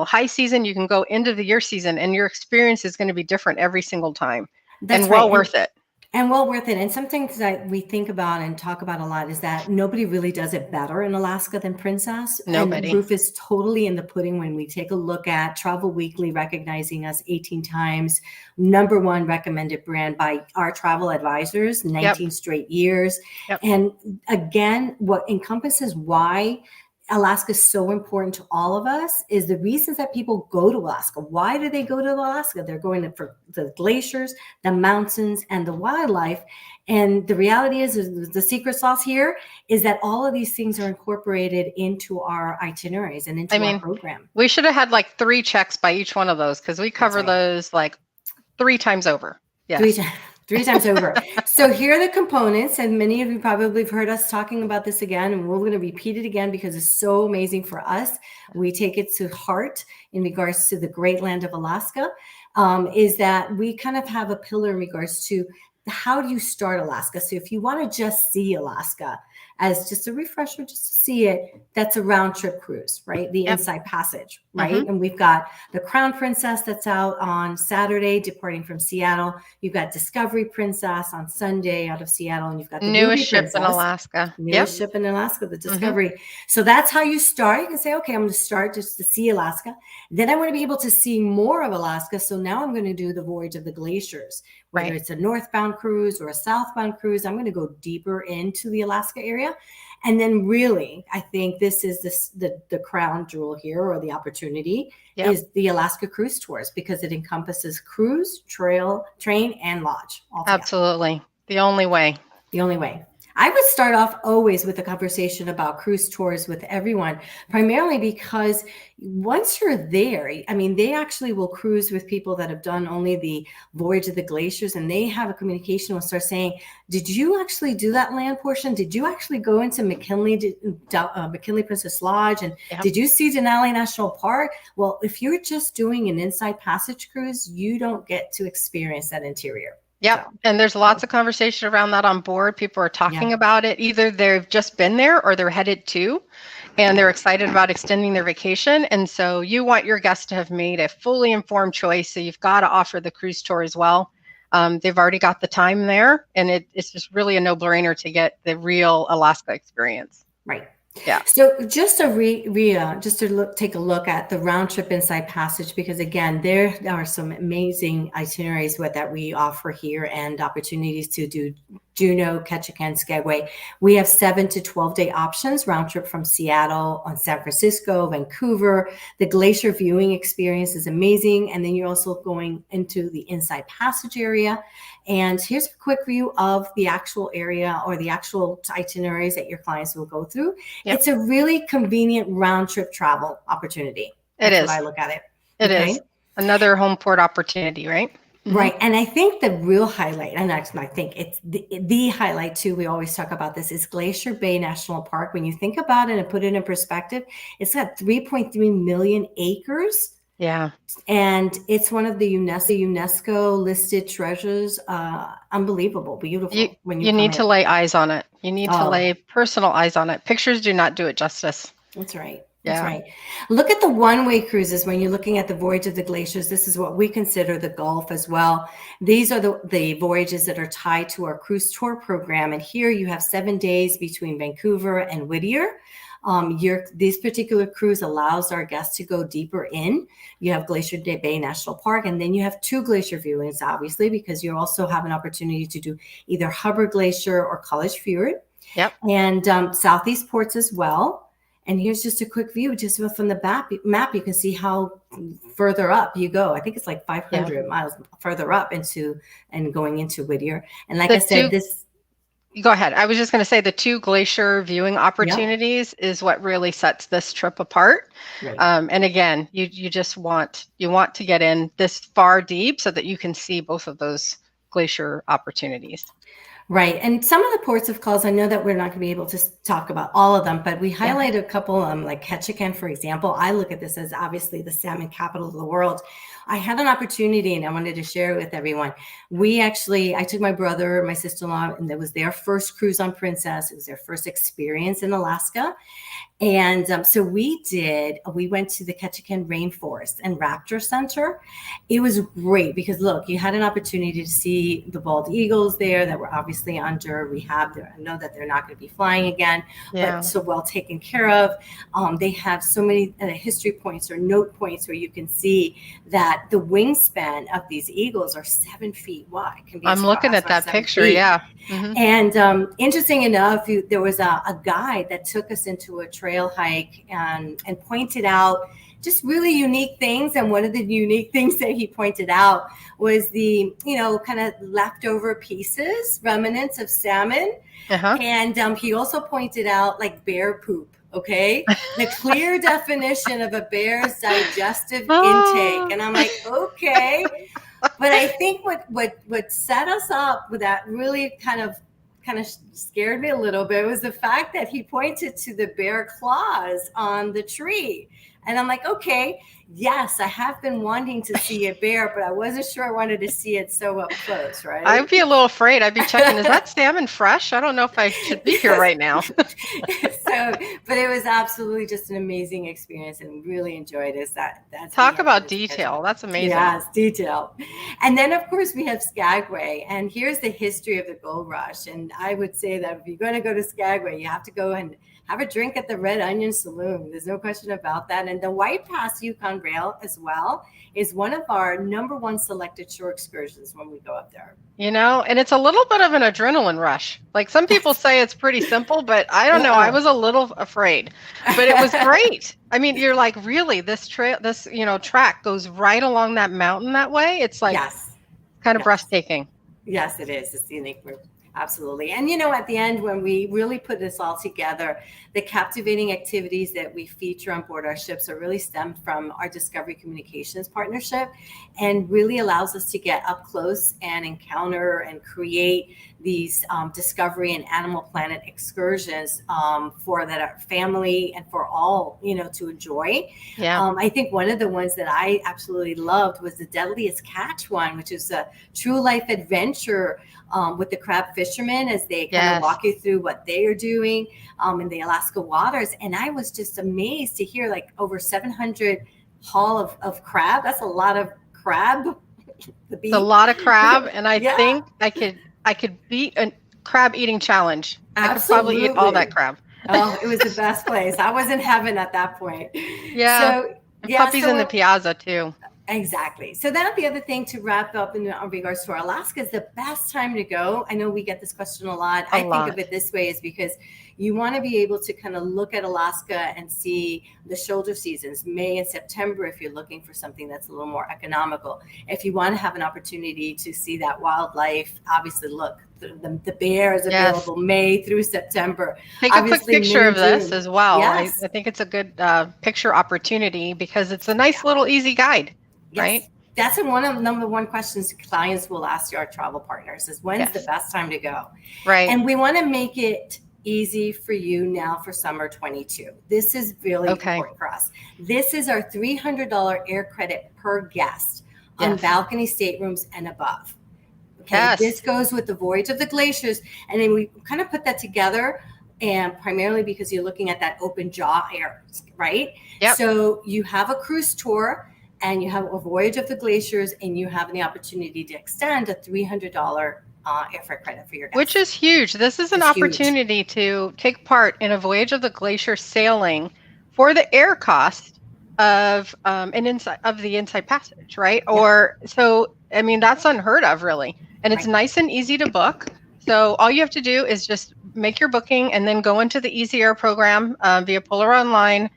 high season, you can go end of the year season, and your experience is going to be different every single time. That's well worth it. And well worth it. And something that we think about and talk about a lot is that nobody really does it better in Alaska than Princess. Nobody. And proof is totally in the pudding when we take a look at Travel Weekly recognizing us 18 times #1 recommended brand by our travel advisors, 19 straight years. And again, what encompasses why Alaska is so important to all of us is the reasons that people go to Alaska. Why do they go to Alaska? They're going for the glaciers, the mountains, and the wildlife. And the reality is the secret sauce here is that all of these things are incorporated into our itineraries and into our program. We should have had like 3 checks by each one of those because we cover those like 3 times over. Yes. 3 times over. So here are the components, and many of you probably have heard us talking about this again, and we're going to repeat it again because it's so amazing for us. We take it to heart in regards to the great land of Alaska, is that we kind of have a pillar in regards to how do you start Alaska? So if you want to just see Alaska as just a refresher, just to see it, that's a round trip cruise, right? The Inside Passage, right? And we've got the Crown Princess that's out on Saturday, departing from Seattle. You've got Discovery Princess on Sunday out of Seattle, and you've got the newest ship in Alaska. Newest ship in Alaska, the Discovery. So that's how you start. You can say, okay, I'm going to start just to see Alaska. Then I want to be able to see more of Alaska. So now I'm going to do the Voyage of the Glaciers. Whether it's a northbound cruise or a southbound cruise, I'm going to go deeper into the Alaska area. And then really, I think this is the crown jewel here, or the opportunity, is the Alaska Cruise Tours, because it encompasses cruise, train, and lodge. Absolutely. The only way. The only way. I would start off always with a conversation about cruise tours with everyone, primarily because once you're there, I mean, they actually will cruise with people that have done only the Voyage of the Glaciers, and they have a communication will start saying, did you actually do that land portion? Did you actually go into McKinley Princess Lodge? And did you see Denali National Park? Well, if you're just doing an Inside Passage cruise, you don't get to experience that interior. Yep. And there's lots of conversation around that on board. People are talking about it. Either they've just been there or they're headed to, and they're excited about extending their vacation. And so you want your guests to have made a fully informed choice. So you've got to offer the cruise tour as well. They've already got the time there, and it's just really a no-brainer to get the real Alaska experience. Right. Yeah. So just to take a look at the round trip Inside Passage, because again, there are some amazing itineraries that we offer here and opportunities to do Juneau, Ketchikan, Skagway. We have 7 to 12 day options, round trip from Seattle, on San Francisco, Vancouver. The glacier viewing experience is amazing. And then you're also going into the Inside Passage area. And here's a quick view of the actual area or the actual itineraries that your clients will go through. Yep. It's a really convenient round trip travel opportunity. That's how I look at it. It is another home port opportunity, right? Right. And I think the real highlight, and actually I think it's the highlight too, we always talk about this, is Glacier Bay National Park. When you think about it and put it in perspective, it's got 3.3 million acres. Yeah. And it's one of the UNESCO listed treasures. Unbelievable, beautiful. You need to lay eyes on it. You need to lay personal eyes on it. Pictures do not do it justice. That's right. That's right. Look at the one-way cruises when you're looking at the Voyage of the Glaciers. This is what we consider the Gulf as well. These are the voyages that are tied to our cruise tour program. And here you have 7 days between Vancouver and Whittier. This particular cruise allows our guests to go deeper in. You have Glacier Bay National Park, and then you have 2 glacier viewings, obviously, because you also have an opportunity to do either Hubbard Glacier or College Fjord. Yep. And Southeast Ports as well. And here's just a quick view, just from the map, you can see how further up you go. I think it's like 500 miles further up and going into Whittier. And like I said, Go ahead. I was just going to say the 2 glacier viewing opportunities is what really sets this trip apart. Right. And again, you want to get in this far deep so that you can see both of those glacier opportunities. Right. And some of the ports of calls, I know that we're not going to be able to talk about all of them, but we highlight a couple, like Ketchikan, for example. I look at this as obviously the salmon capital of the world. I had an opportunity and I wanted to share it with everyone. I took my brother, my sister-in-law, and it was their first cruise on Princess. It was their first experience in Alaska. And so we went to the Ketchikan Rainforest and Raptor Center. It was great because, look, you had an opportunity to see the bald eagles there that were obviously obviously under rehab. I know that they're not going to be flying again, Yeah. but so well taken care of. They have so many history points or note points where you can see that the wingspan of these eagles are 7 feet wide. Can be I'm looking at that picture. Yeah. Mm-hmm. And interesting enough, there was a guide that took us into a trail hike and pointed out just really unique things. And one of the unique things that he pointed out was the, kind of leftover pieces, remnants of salmon. Uh-huh. And he also pointed out like bear poop. Okay. The clear definition of a bear's digestive intake. And I'm like, okay. But I think what set us up with that really kind of scared me a little bit was the fact that he pointed to the bear claws on the tree. And I'm like, okay, yes, I have been wanting to see a bear, but I wasn't sure I wanted to see it so up close, right? I'd be a little afraid. I'd be checking, is that salmon fresh? I don't know if I should be here right now. But it was absolutely just an amazing experience and really enjoyed it. Talk about detail. That's amazing. Yes, detail. And then, of course, we have Skagway. And here's the history of the gold rush. And I would say that if you're going to go to Skagway, you have to go and have a drink at the Red Onion Saloon. There's no question about that. And the White Pass Yukon Rail as well is one of our #1 selected shore excursions when we go up there. And it's a little bit of an adrenaline rush. Like some people say it's pretty simple, but I don't know. I was a little afraid, but it was great. I mean, you're like, really, this trail, this, track goes right along that mountain that way. It's like kind of breathtaking. Yes, it is. It's unique. Absolutely. And, at the end, when we really put this all together, the captivating activities that we feature on board our ships are really stemmed from our Discovery Communications partnership and really allows us to get up close and encounter and create these Discovery and Animal Planet excursions for that our family and for all, to enjoy. Yeah. I think one of the ones that I absolutely loved was the Deadliest Catch one, which is a true life adventure with the crab fishermen as they kind of walk you through what they are doing in the Alaska waters. And I was just amazed to hear like over 700 haul of crab. That's a lot of crab. It's a lot of crab. And I think I could beat a crab eating challenge. Absolutely. I could probably eat all that crab. Oh, it was the best place. I was in heaven at that point. Yeah. So, puppies in the piazza too. Exactly. So then the other thing to wrap up in regards to our Alaska is the best time to go. I know we get this question a lot. I think of it this way is because you want to be able to kind of look at Alaska and see the shoulder seasons, May and September, if you're looking for something that's a little more economical. If you want to have an opportunity to see that wildlife, obviously look, the bear is available May through September. Take a quick picture of this as well. Yes. I think it's a good picture opportunity because it's a nice little easy guide. Yes. Right? That's one of the #1 questions clients will ask our travel partners is when's the best time to go? Right. And we want to make it easy for you now for summer 22. This is really important for us. This is our $300 air credit per guest on balcony staterooms and above. Okay. Yes. This goes with the Voyage of the Glaciers. And then we kind of put that together and primarily because you're looking at that open jaw air, right? Yep. So you have a cruise tour and you have a Voyage of the Glaciers, and you have the opportunity to extend a $300 airfare credit for your guests. Which is huge. This is an opportunity to take part in a Voyage of the Glacier sailing for the air cost of the inside passage, right? Yeah. Or so, I mean, that's unheard of, really. And it's nice and easy to book. So all you have to do is just make your booking and then go into the Easy Air program via Polar Online.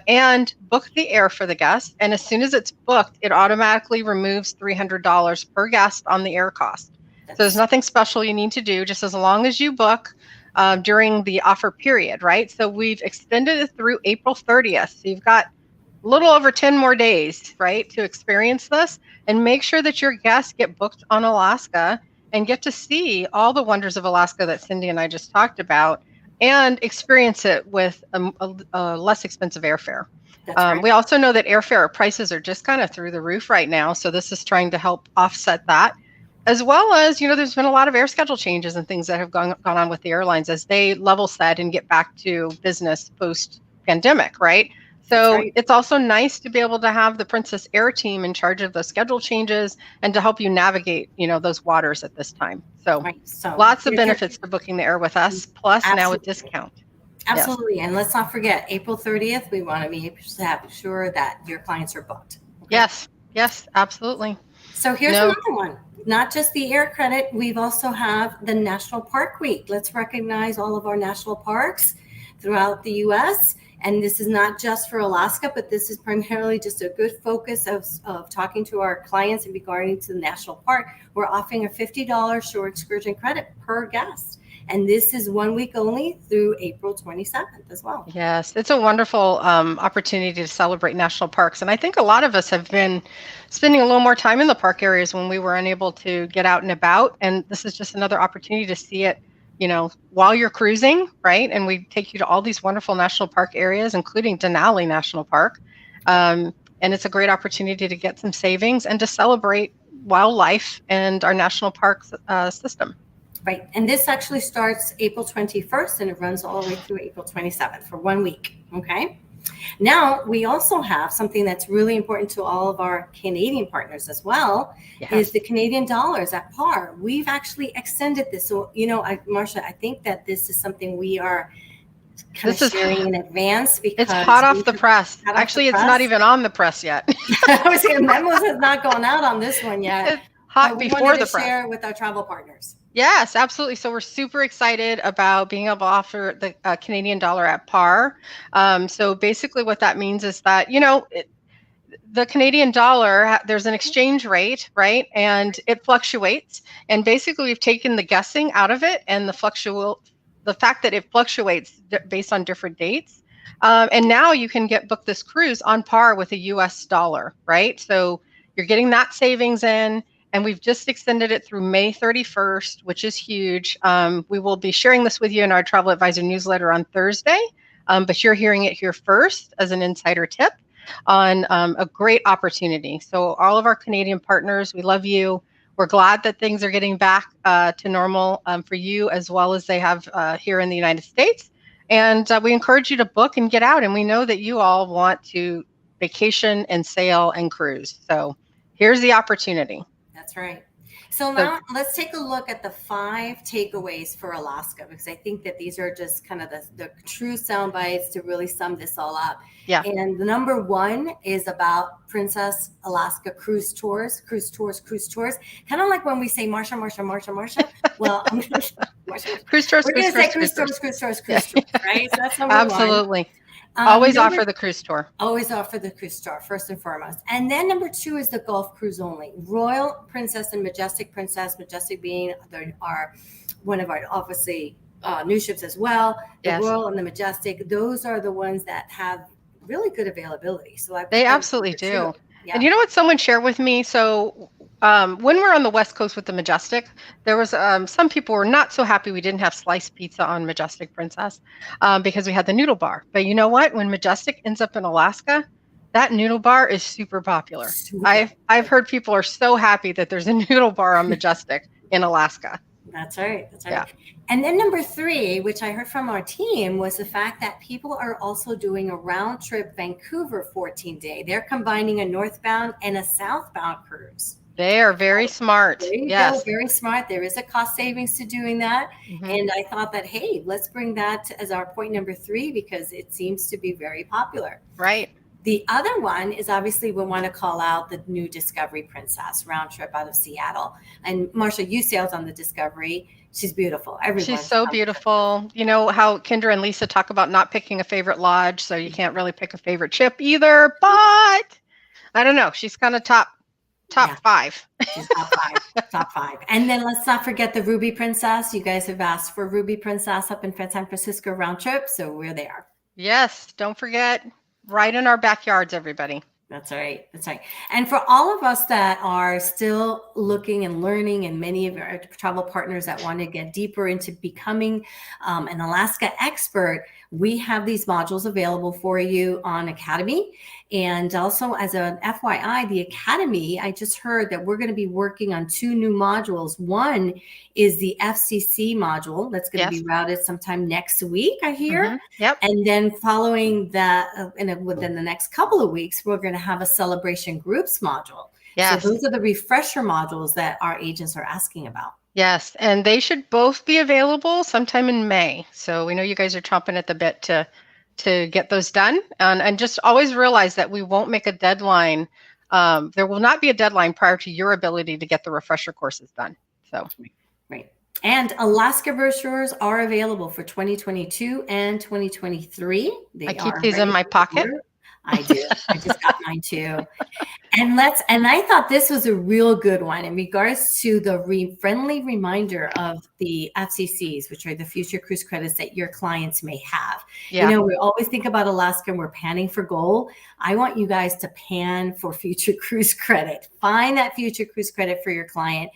And book the air for the guest. And as soon as it's booked, it automatically removes $300 per guest on the air cost. So there's nothing special you need to do, just as long as you book during the offer period, right? So we've extended it through April 30th. So you've got a little over 10 more days, right, to experience this. And make sure that your guests get booked on Alaska and get to see all the wonders of Alaska that Cindy and I just talked about. And experience it with a less expensive airfare. We also know that airfare prices are just kind of through the roof right now. So this is trying to help offset that. As well as, there's been a lot of air schedule changes and things that have gone on with the airlines as they level set and get back to business post-pandemic, right? So right. it's also nice to be able to have the Princess Air team in charge of the schedule changes and to help you navigate, those waters at this time. So Right. So lots of if you're- benefits to booking the air with us, plus now a Absolutely. discount. Absolutely. And let's not forget, April 30th, we want to be sure that your clients are booked. Okay? Yes, absolutely. So here's No. another one. Not just the air credit, we've also have the National Park Week. Let's recognize all of our national parks throughout the U.S. And this is not just for Alaska, but this is primarily just a good focus of talking to our clients and regarding to the national park. We're offering a $50 shore excursion credit per guest. And this is 1 week only through April 27th as well. Yes, it's a wonderful opportunity to celebrate national parks. And I think a lot of us have been spending a little more time in the park areas when we were unable to get out and about. And this is just another opportunity to see it, while you're cruising, right? And we take you to all these wonderful national park areas, including Denali National Park. And it's a great opportunity to get some savings and to celebrate wildlife and our national park system. Right. And this actually starts April 21st and it runs all the way through April 27th for 1 week. Okay. Now, we also have something that's really important to all of our Canadian partners as well, is the Canadian dollars at par. We've actually extended this. So, Marsha, I think that this is something we are kind of sharing in advance because it's hot off the press. Actually, it's not even on the press yet. I was saying memos has not gone out on this one yet. It's hot before the press. Share with our travel partners. Yes, absolutely. So we're super excited about being able to offer the Canadian dollar at par. So basically what that means is that, the Canadian dollar, there's an exchange rate, right? And it fluctuates. And basically we've taken the guessing out of it and the fact that it fluctuates based on different dates. And now you can book this cruise on par with a US dollar, right? So you're getting that savings in. And we've just extended it through May 31st, which is huge. We will be sharing this with you in our Travel Advisor newsletter on Thursday, but you're hearing it here first as an insider tip on a great opportunity. So all of our Canadian partners, we love you. We're glad that things are getting back to normal for you as well as they have here in the United States. And we encourage you to book and get out. And we know that you all want to vacation and sail and cruise. So here's the opportunity. That's right. So now let's take a look at the 5 takeaways for Alaska, because I think that these are just kind of the true sound bites to really sum this all up. Yeah. And the number 1 is about Princess Alaska cruise tours. Kind of like when we say Marsha. Well, Marsha. Cruise tours, We're going to say cruise tours, right? So that's number 1. Absolutely. Always offer the cruise tour. Always offer the cruise tour, first and foremost. And then number 2 is the Gulf cruise only. Royal Princess and Majestic Princess, Majestic being one of our obviously new ships as well. The Royal and the Majestic, those are the ones that have really good availability. So they absolutely do. Yeah. And you know what someone shared with me? So when we're on the West Coast with the Majestic, there was some people were not so happy we didn't have sliced pizza on Majestic Princess because we had the noodle bar. But you know what? When Majestic ends up in Alaska, that noodle bar is super popular. I've heard people are so happy that there's a noodle bar on Majestic in Alaska. That's right. Yeah. And then number 3, which I heard from our team, was the fact that people are also doing a round trip Vancouver 14-day. They're combining a northbound and a southbound cruise. They are very smart. There you go, very smart. There is a cost savings to doing that. Mm-hmm. And I thought that, hey, let's bring that as our point number 3 because it seems to be very popular. Right. The other one is obviously we want to call out the new Discovery Princess round trip out of Seattle. And Marsha, you sailed on the Discovery. She's beautiful. She's so beautiful. You know how Kendra and Lisa talk about not picking a favorite lodge, so you can't really pick a favorite ship either. But I don't know. She's kind of top 5. She's top 5. And then let's not forget the Ruby Princess. You guys have asked for Ruby Princess up in San Francisco round trip, so we're there. Yes, don't forget. Right in our backyards, everybody. That's right. That's right. And for all of us that are still looking and learning, and many of our travel partners that want to get deeper into becoming an Alaska expert, we have these modules available for you on Academy. And also, as an FYI, the Academy, I just heard that we're going to be working on 2 new modules. One is the FCC module that's going to be routed sometime next week, I hear. Yep. And then following that, within the next couple of weeks, we're going to have a celebration groups module. Yes. So those are the refresher modules that our agents are asking about. Yes, and they should both be available sometime in May. So we know you guys are chomping at the bit to get those done. And just always realize that we won't make a deadline. There will not be a deadline prior to your ability to get the refresher courses done. So. Right. And Alaska brochures are available for 2022 and 2023. I keep these in my pocket. I do. I just got mine too. And I thought this was a real good one in regards to the friendly reminder of the FCCs, which are the future cruise credits that your clients may have. Yeah. You know, we always think about Alaska and we're panning for gold. I want you guys to pan for future cruise credit. Find that future cruise credit for your client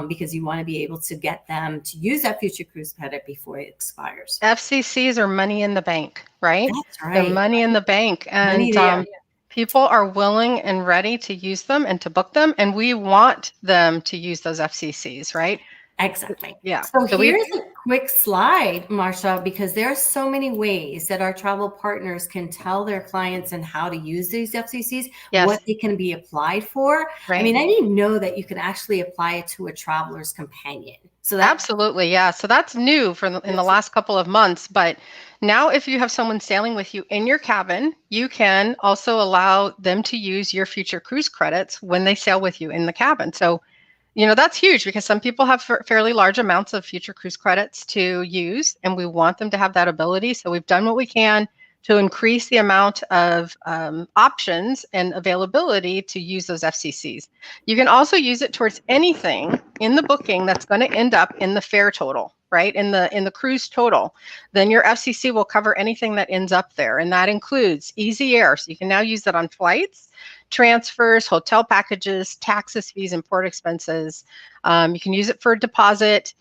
because you want to be able to get them to use that future cruise credit before it expires. FCCs are money in the bank, right? That's right. They're money in the bank. And people are willing and ready to use them and to book them. And we want them to use those FCCs, right? Exactly. Yeah. So here's a quick slide, Marsha, because there are so many ways that our travel partners can tell their clients and how to use these FCCs, what they can be applied for. Right. I mean, I didn't know that you can actually apply it to a traveler's companion. So absolutely, yeah. So that's new in the last couple of months. But now if you have someone sailing with you in your cabin, you can also allow them to use your future cruise credits when they sail with you in the cabin. So, you know, that's huge because some people have fairly large amounts of future cruise credits to use, and we want them to have that ability. So we've done what we can to increase the amount of options and availability to use those FCCs. You can also use it towards anything in the booking that's going to end up in the fare total, right? In the cruise total. Then your FCC will cover anything that ends up there, and that includes easy air. So you can now use that on flights, transfers, hotel packages, taxes, fees, and port expenses. You can use it for a deposit.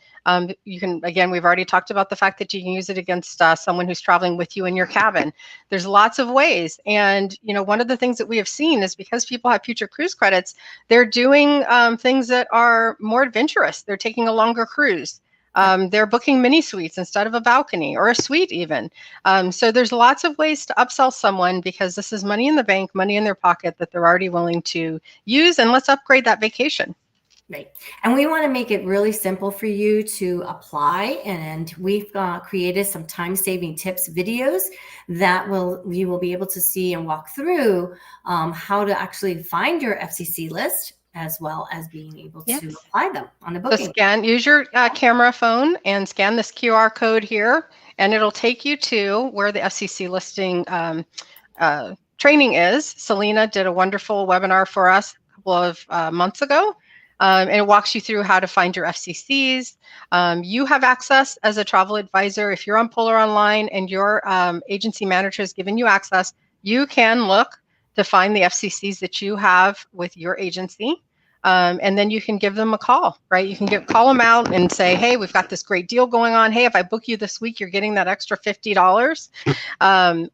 You can, again, we've already talked about the fact that you can use it against someone who's traveling with you in your cabin. There's lots of ways. And, you know, one of the things that we have seen is because people have future cruise credits, they're doing things that are more adventurous. They're taking a longer cruise. They're booking mini suites instead of a balcony or a suite even. So there's lots of ways to upsell someone because this is money in the bank, money in their pocket that they're already willing to use. And let's upgrade that vacation. Right. And we want to make it really simple for you to apply. And we've created some time-saving tips videos that you will be able to see and walk through how to actually find your FCC list, as well as being able to apply them on a booking. So use your camera phone and scan this QR code here, and it'll take you to where the FCC listing training is. Selena did a wonderful webinar for us a couple of months ago. And it walks you through how to find your FCCs. You have access as a travel advisor. If you're on Polar Online and your agency manager has given you access, you can look to find the FCCs that you have with your agency. And then you can give them a call, right? You can call them out and say, hey, we've got this great deal going on. Hey, if I book you this week, you're getting that extra $50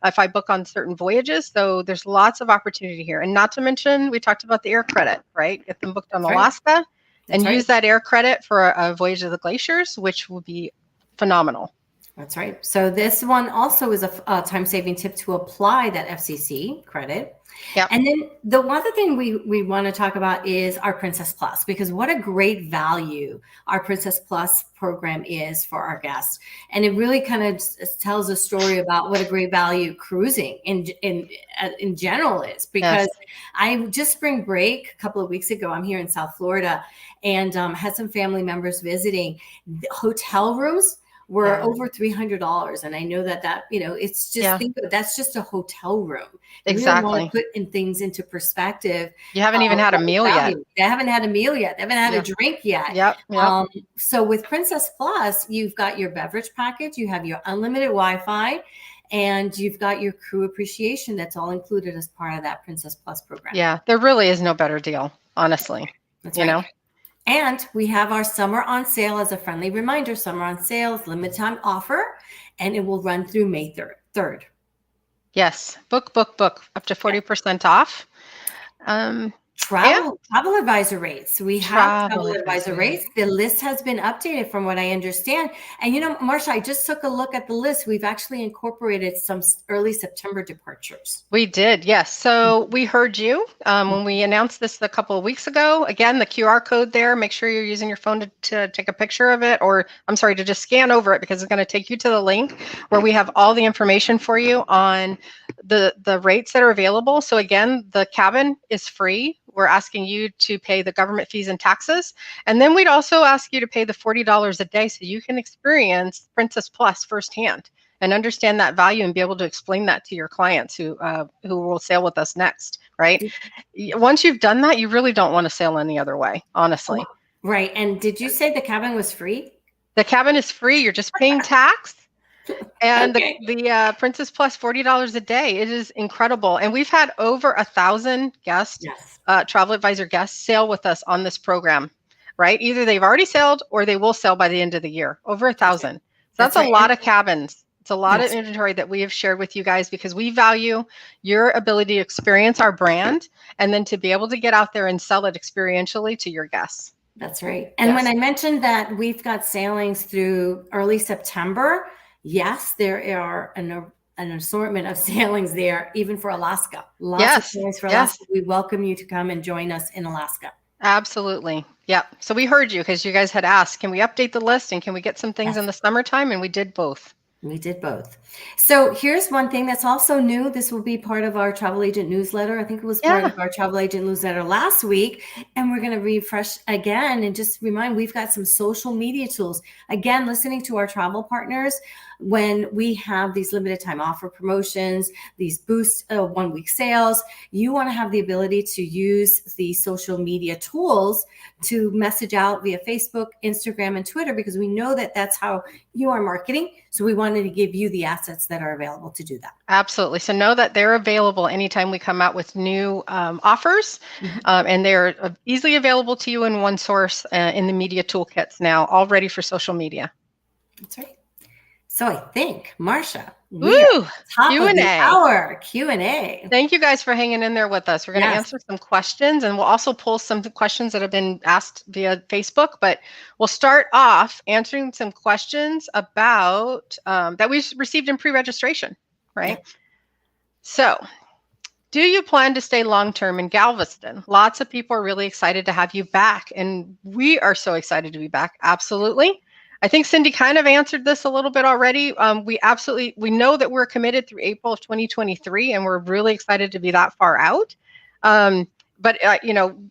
if I book on certain voyages. So there's lots of opportunity here. And not to mention, we talked about the air credit, right? Get them booked on Alaska and use that air credit for a voyage of the glaciers, which will be phenomenal. That's right. So this one also is a time-saving tip to apply that FCC credit. Yep. And then the other thing we want to talk about is our Princess Plus, because what a great value our Princess Plus program is for our guests. And it really kind of tells a story about what a great value cruising in general is, because I just spring break a couple of weeks ago, I'm here in South Florida and had some family members visiting. The hotel rooms were over $300. And I know that, you know, it's just, think of, that's just a hotel room. Exactly. You really want to put things into perspective. You haven't even had a meal yet. They haven't had a meal yet. They haven't had a drink yet. Yep. So with Princess Plus, you've got your beverage package, you have your unlimited Wi-Fi, and you've got your crew appreciation that's all included as part of that Princess Plus program. Yeah, there really is no better deal, honestly. That's you right. know? And we have our summer on sale. As a friendly reminder, summer on sale is limited time offer, and it will run through May 3rd. Yes, book up to 40% off. Travel advisor rates. We have travel advisor rates. The list has been updated from what I understand. And you know, Marsha, I just took a look at the list. We've actually incorporated some early September departures. We did, yes. So we heard you when we announced this a couple of weeks ago. Again, the QR code there, make sure you're using your phone to take a picture of it, or I'm sorry, to just scan over it, because it's going to take you to the link where we have all the information for you on the rates that are available. So again, the cabin is free. We're asking you to pay the government fees and taxes. And then we'd also ask you to pay the $40 a day so you can experience Princess Plus firsthand and understand that value and be able to explain that to your clients who will sail with us next, right? Once you've done that, you really don't want to sail any other way, honestly. Right. And did you say the cabin was free? The cabin is free. You're just paying tax. And the Princess Plus, $40 a day. It is incredible. And we've had over 1,000 guests, travel advisor guests, sail with us on this program, right? Either they've already sailed or they will sail by the end of the year. Over 1,000. So that's a lot of cabins. It's a lot of inventory that we have shared with you guys, because we value your ability to experience our brand and then to be able to get out there and sell it experientially to your guests. That's right. And when I mentioned that we've got sailings through early September, yes, there are an assortment of sailings there, even for Alaska. Lots of sailings for Alaska. We welcome you to come and join us in Alaska. Absolutely. Yeah. So we heard you, because you guys had asked, can we update the list and can we get some things in the summertime? And we did both. We did both. So here's one thing that's also new. This will be part of our travel agent newsletter. I think it was part of our travel agent newsletter last week. And we're going to refresh again and just remind, we've got some social media tools. Again, listening to our travel partners, when we have these limited time offer promotions, these boost 1 week sales, you want to have the ability to use the social media tools to message out via Facebook, Instagram, and Twitter, because we know that that's how you are marketing. So we wanted to give you the assets that are available to do that. Absolutely. So know that they're available anytime we come out with new offers, and they're easily available to you in one source in the media toolkits now, all ready for social media. That's right. So I think, Marsha, top of the hour, Q&A. Thank you guys for hanging in there with us. We're going to answer some questions, and we'll also pull some questions that have been asked via Facebook, but we'll start off answering some questions about that we received in pre-registration, right? Yeah. So, do you plan to stay long-term in Galveston? Lots of people are really excited to have you back, and we are so excited to be back. Absolutely. I think Cindy kind of answered this a little bit already. We know that we're committed through April of 2023, and we're really excited to be that far out. But you know,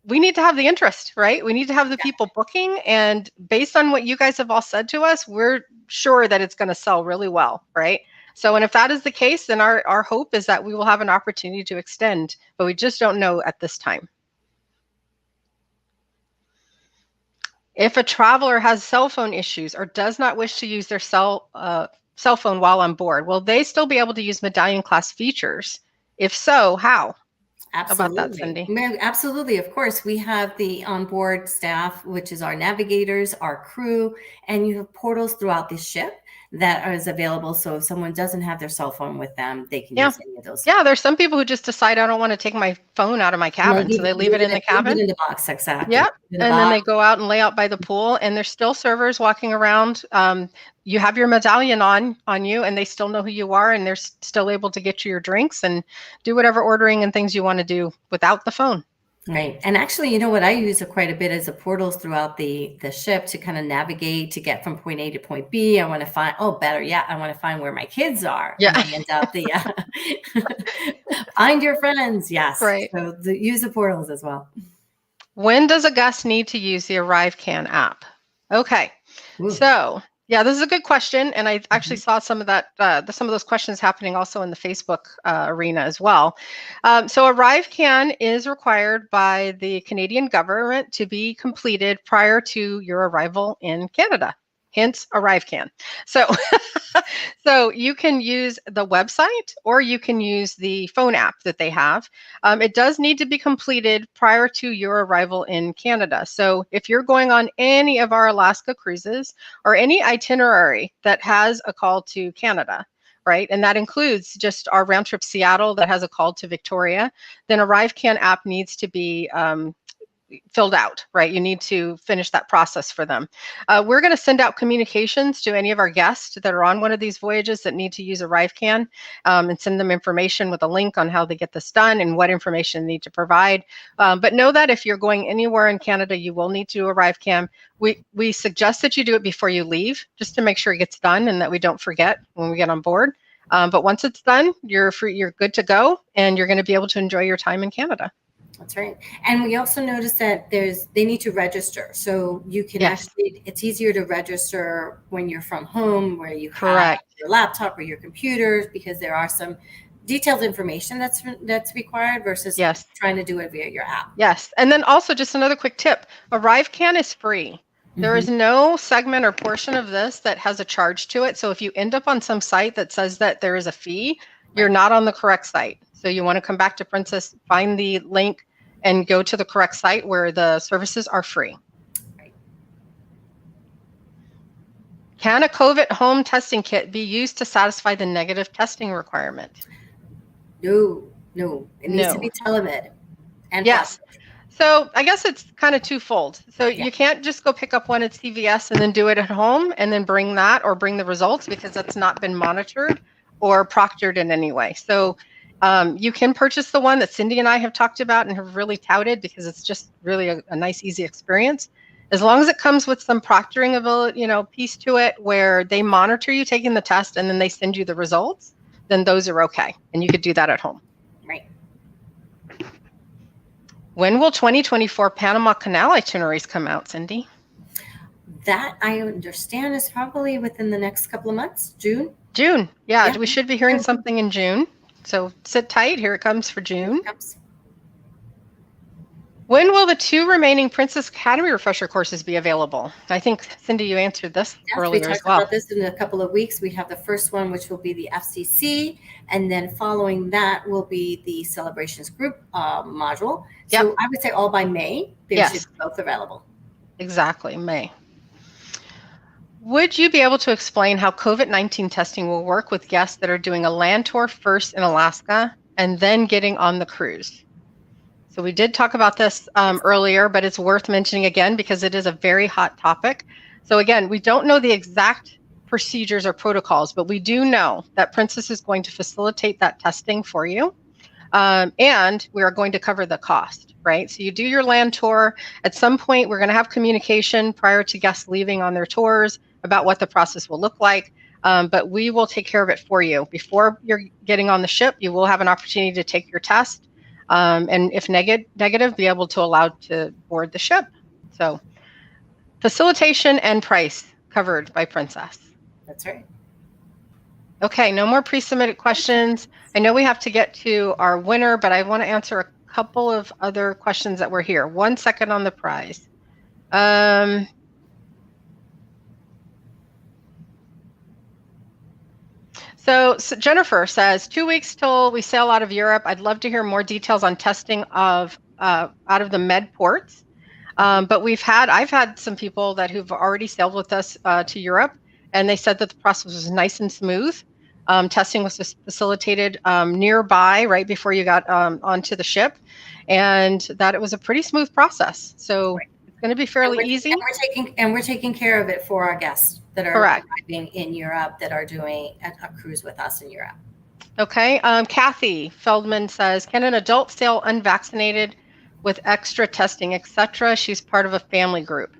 we need to have the interest, right? We need to have the people booking, and based on what you guys have all said to us, we're sure that it's going to sell really well, right? So, and if that is the case, then our hope is that we will have an opportunity to extend, but we just don't know at this time. If a traveler has cell phone issues or does not wish to use their cell phone while on board, will they still be able to use medallion class features? If so, how? Absolutely. How about that, Cindy? Absolutely. Of course, we have the onboard staff, which is our navigators, our crew, and you have portals throughout the ship that is available. So if someone doesn't have their cell phone with them, they can use any of those. Yeah, there's some people who just decide, I don't want to take my phone out of my cabin. So they leave it in the cabin. In the box, exactly. Yeah. And then they go out and lay out by the pool, and there's still servers walking around. You have your medallion on you, and they still know who you are, and they're still able to get you your drinks and do whatever ordering and things you want to do without the phone. Right. And actually, you know what I use quite a bit is the portals throughout the ship to kind of navigate to get from point A to point B. I want to find, I want to find where my kids are. Yeah. And I end up find your friends. Yes. Right. So use the portals as well. When does a guest need to use the ArriveCan app? Okay. Ooh. So yeah, this is a good question, and I actually saw some of that, some of those questions happening also in the Facebook arena as well. So ArriveCan is required by the Canadian government to be completed prior to your arrival in Canada. hence ArriveCan. So, so you can use the website or you can use the phone app that they have. It does need to be completed prior to your arrival in Canada. So if you're going on any of our Alaska cruises or any itinerary that has a call to Canada, right? And that includes just our round trip Seattle that has a call to Victoria, then ArriveCan app needs to be filled out, right? You need to finish that process for them. We're going to send out communications to any of our guests that are on one of these voyages that need to use ArriveCan and send them information with a link on how they get this done and what information they need to provide. But know that if you're going anywhere in Canada, you will need to do ArriveCan. We suggest that you do it before you leave, just to make sure it gets done and that we don't forget when we get on board. But once it's done, you're free, you're good to go, and you're going to be able to enjoy your time in Canada. That's right. And we also noticed that they need to register. So you can actually, it's easier to register when you're from home, where you have your laptop or your computers, because there are some detailed information that's required versus trying to do it via your app. Yes. And then also just another quick tip, ArriveCan is free. There is no segment or portion of this that has a charge to it. So if you end up on some site that says that there is a fee, you're not on the correct site. So you want to come back to Princess, find the link, and go to the correct site where the services are free. Right. Can a COVID home testing kit be used to satisfy the negative testing requirement? No. It needs to be telemed. And yes. So I guess it's kind of twofold. So you can't just go pick up one at CVS and then do it at home and then bring that or bring the results, because that's not been monitored or proctored in any way. So you can purchase the one that Cindy and I have talked about and have really touted, because it's just really a nice, easy experience. As long as it comes with some proctoring ability, piece to it, where they monitor you taking the test and then they send you the results, then those are okay. And you could do that at home. Right. When will 2024 Panama Canal itineraries come out, Cindy? That I understand is probably within the next couple of months. June. Yeah. We should be hearing something in June. So sit tight. Here it comes for June. When will the 2 remaining Princess Academy refresher courses be available? I think, Cindy, you answered this earlier as well. We talked about this in a couple of weeks. We have the first one, which will be the FCC. And then following that will be the Celebrations Group module. So I would say all by May, they should be both available. Exactly, May. Would you be able to explain how COVID-19 testing will work with guests that are doing a land tour first in Alaska and then getting on the cruise? So we did talk about this earlier, but it's worth mentioning again because it is a very hot topic. So again, we don't know the exact procedures or protocols, but we do know that Princess is going to facilitate that testing for you. And we are going to cover the cost, right? So you do your land tour. At some point, we're going to have communication prior to guests leaving on their tours about what the process will look like. But we will take care of it for you. Before you're getting on the ship, you will have an opportunity to take your test. And if negative, be able to allow to board the ship. So facilitation and price covered by Princess. That's right. Okay, no more pre-submitted questions. I know we have to get to our winner, but I want to answer a couple of other questions that were here. 1 second on the prize. So Jennifer says, 2 weeks till we sail out of Europe. I'd love to hear more details on testing of out of the med ports. But I've had some people who've already sailed with us to Europe, and they said that the process was nice and smooth. Testing was just facilitated nearby right before you got onto the ship, and that it was a pretty smooth process. So it's going to be fairly easy. And we're taking care of it for our guests that are arriving in Europe that are doing a cruise with us in Europe. Okay. Kathy Feldman says, can an adult sail unvaccinated with extra testing, etc.? She's part of a family group.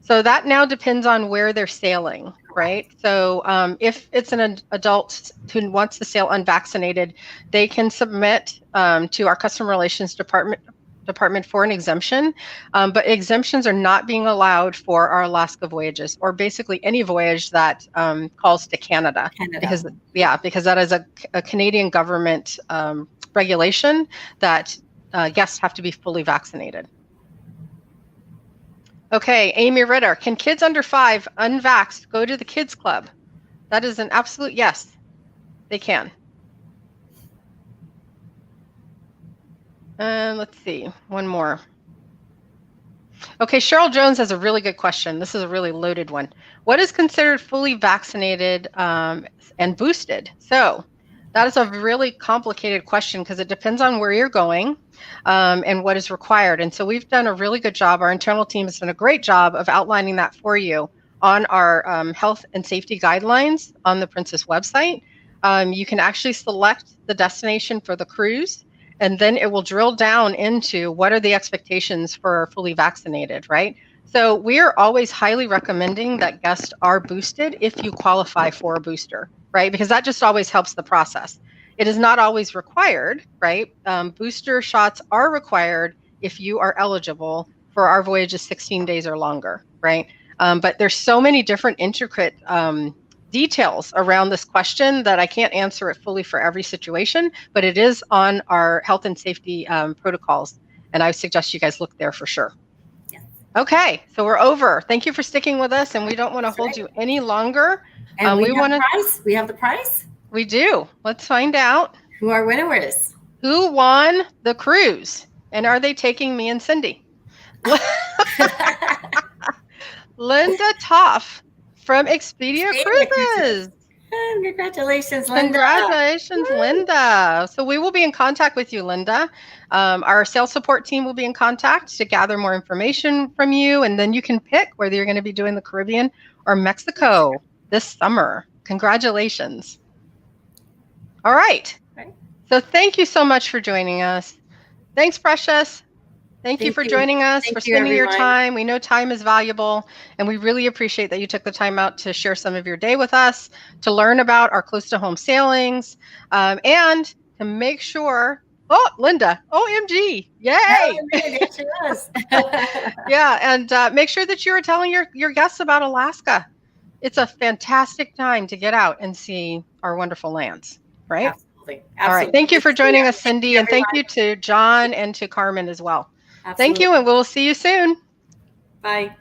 So that now depends on where they're sailing, right? So if it's an adult who wants to sail unvaccinated, they can submit to our Customer Relations Department for an exemption, but exemptions are not being allowed for our Alaska voyages, or basically any voyage that calls to Canada. Because that is a Canadian government regulation that guests have to be fully vaccinated. Okay, Amy Ritter, can kids under 5 unvaxxed go to the kids club? That is an absolute yes. They can. Let's see, one more. Okay, Cheryl Jones has a really good question. This is a really loaded one. What is considered fully vaccinated and boosted? So that is a really complicated question because it depends on where you're going and what is required. And so we've done a really good job. Our internal team has done a great job of outlining that for you on our health and safety guidelines on the Princess website. You can actually select the destination for the cruise, and then it will drill down into what are the expectations for fully vaccinated, right? So we are always highly recommending that guests are boosted if you qualify for a booster, right? Because that just always helps the process. It is not always required, right? Booster shots are required if you are eligible for our voyages 16 days or longer, right? But there's so many different intricate details around this question that I can't answer it fully for every situation, but it is on our health and safety protocols. And I suggest you guys look there for sure. Yes. Okay, so we're over. Thank you for sticking with us, and we don't want to hold you any longer. And we have the prize. We have the prize. We do. Let's find out Who our winner is. who won the cruise, and are they taking me and Cindy? Linda Toff from Expedia Cruises. Congratulations, Linda. Congratulations, Linda. So we will be in contact with you, Linda. Our sales support team will be in contact to gather more information from you, and then you can pick whether you're going to be doing the Caribbean or Mexico this summer. Congratulations. All right. So thank you so much for joining us. Thanks, Precious. Thank you for joining us, for spending your time. We know time is valuable, and we really appreciate that you took the time out to share some of your day with us, to learn about our close to home sailings, and to make sure, oh, Linda, OMG, yay! Yeah, and make sure that you are telling your guests about Alaska. It's a fantastic time to get out and see our wonderful lands, right? Absolutely. All right, thank you for joining us, Cindy, and thank you to John and to Carmen as well. Absolutely. Thank you, and we'll see you soon. Bye.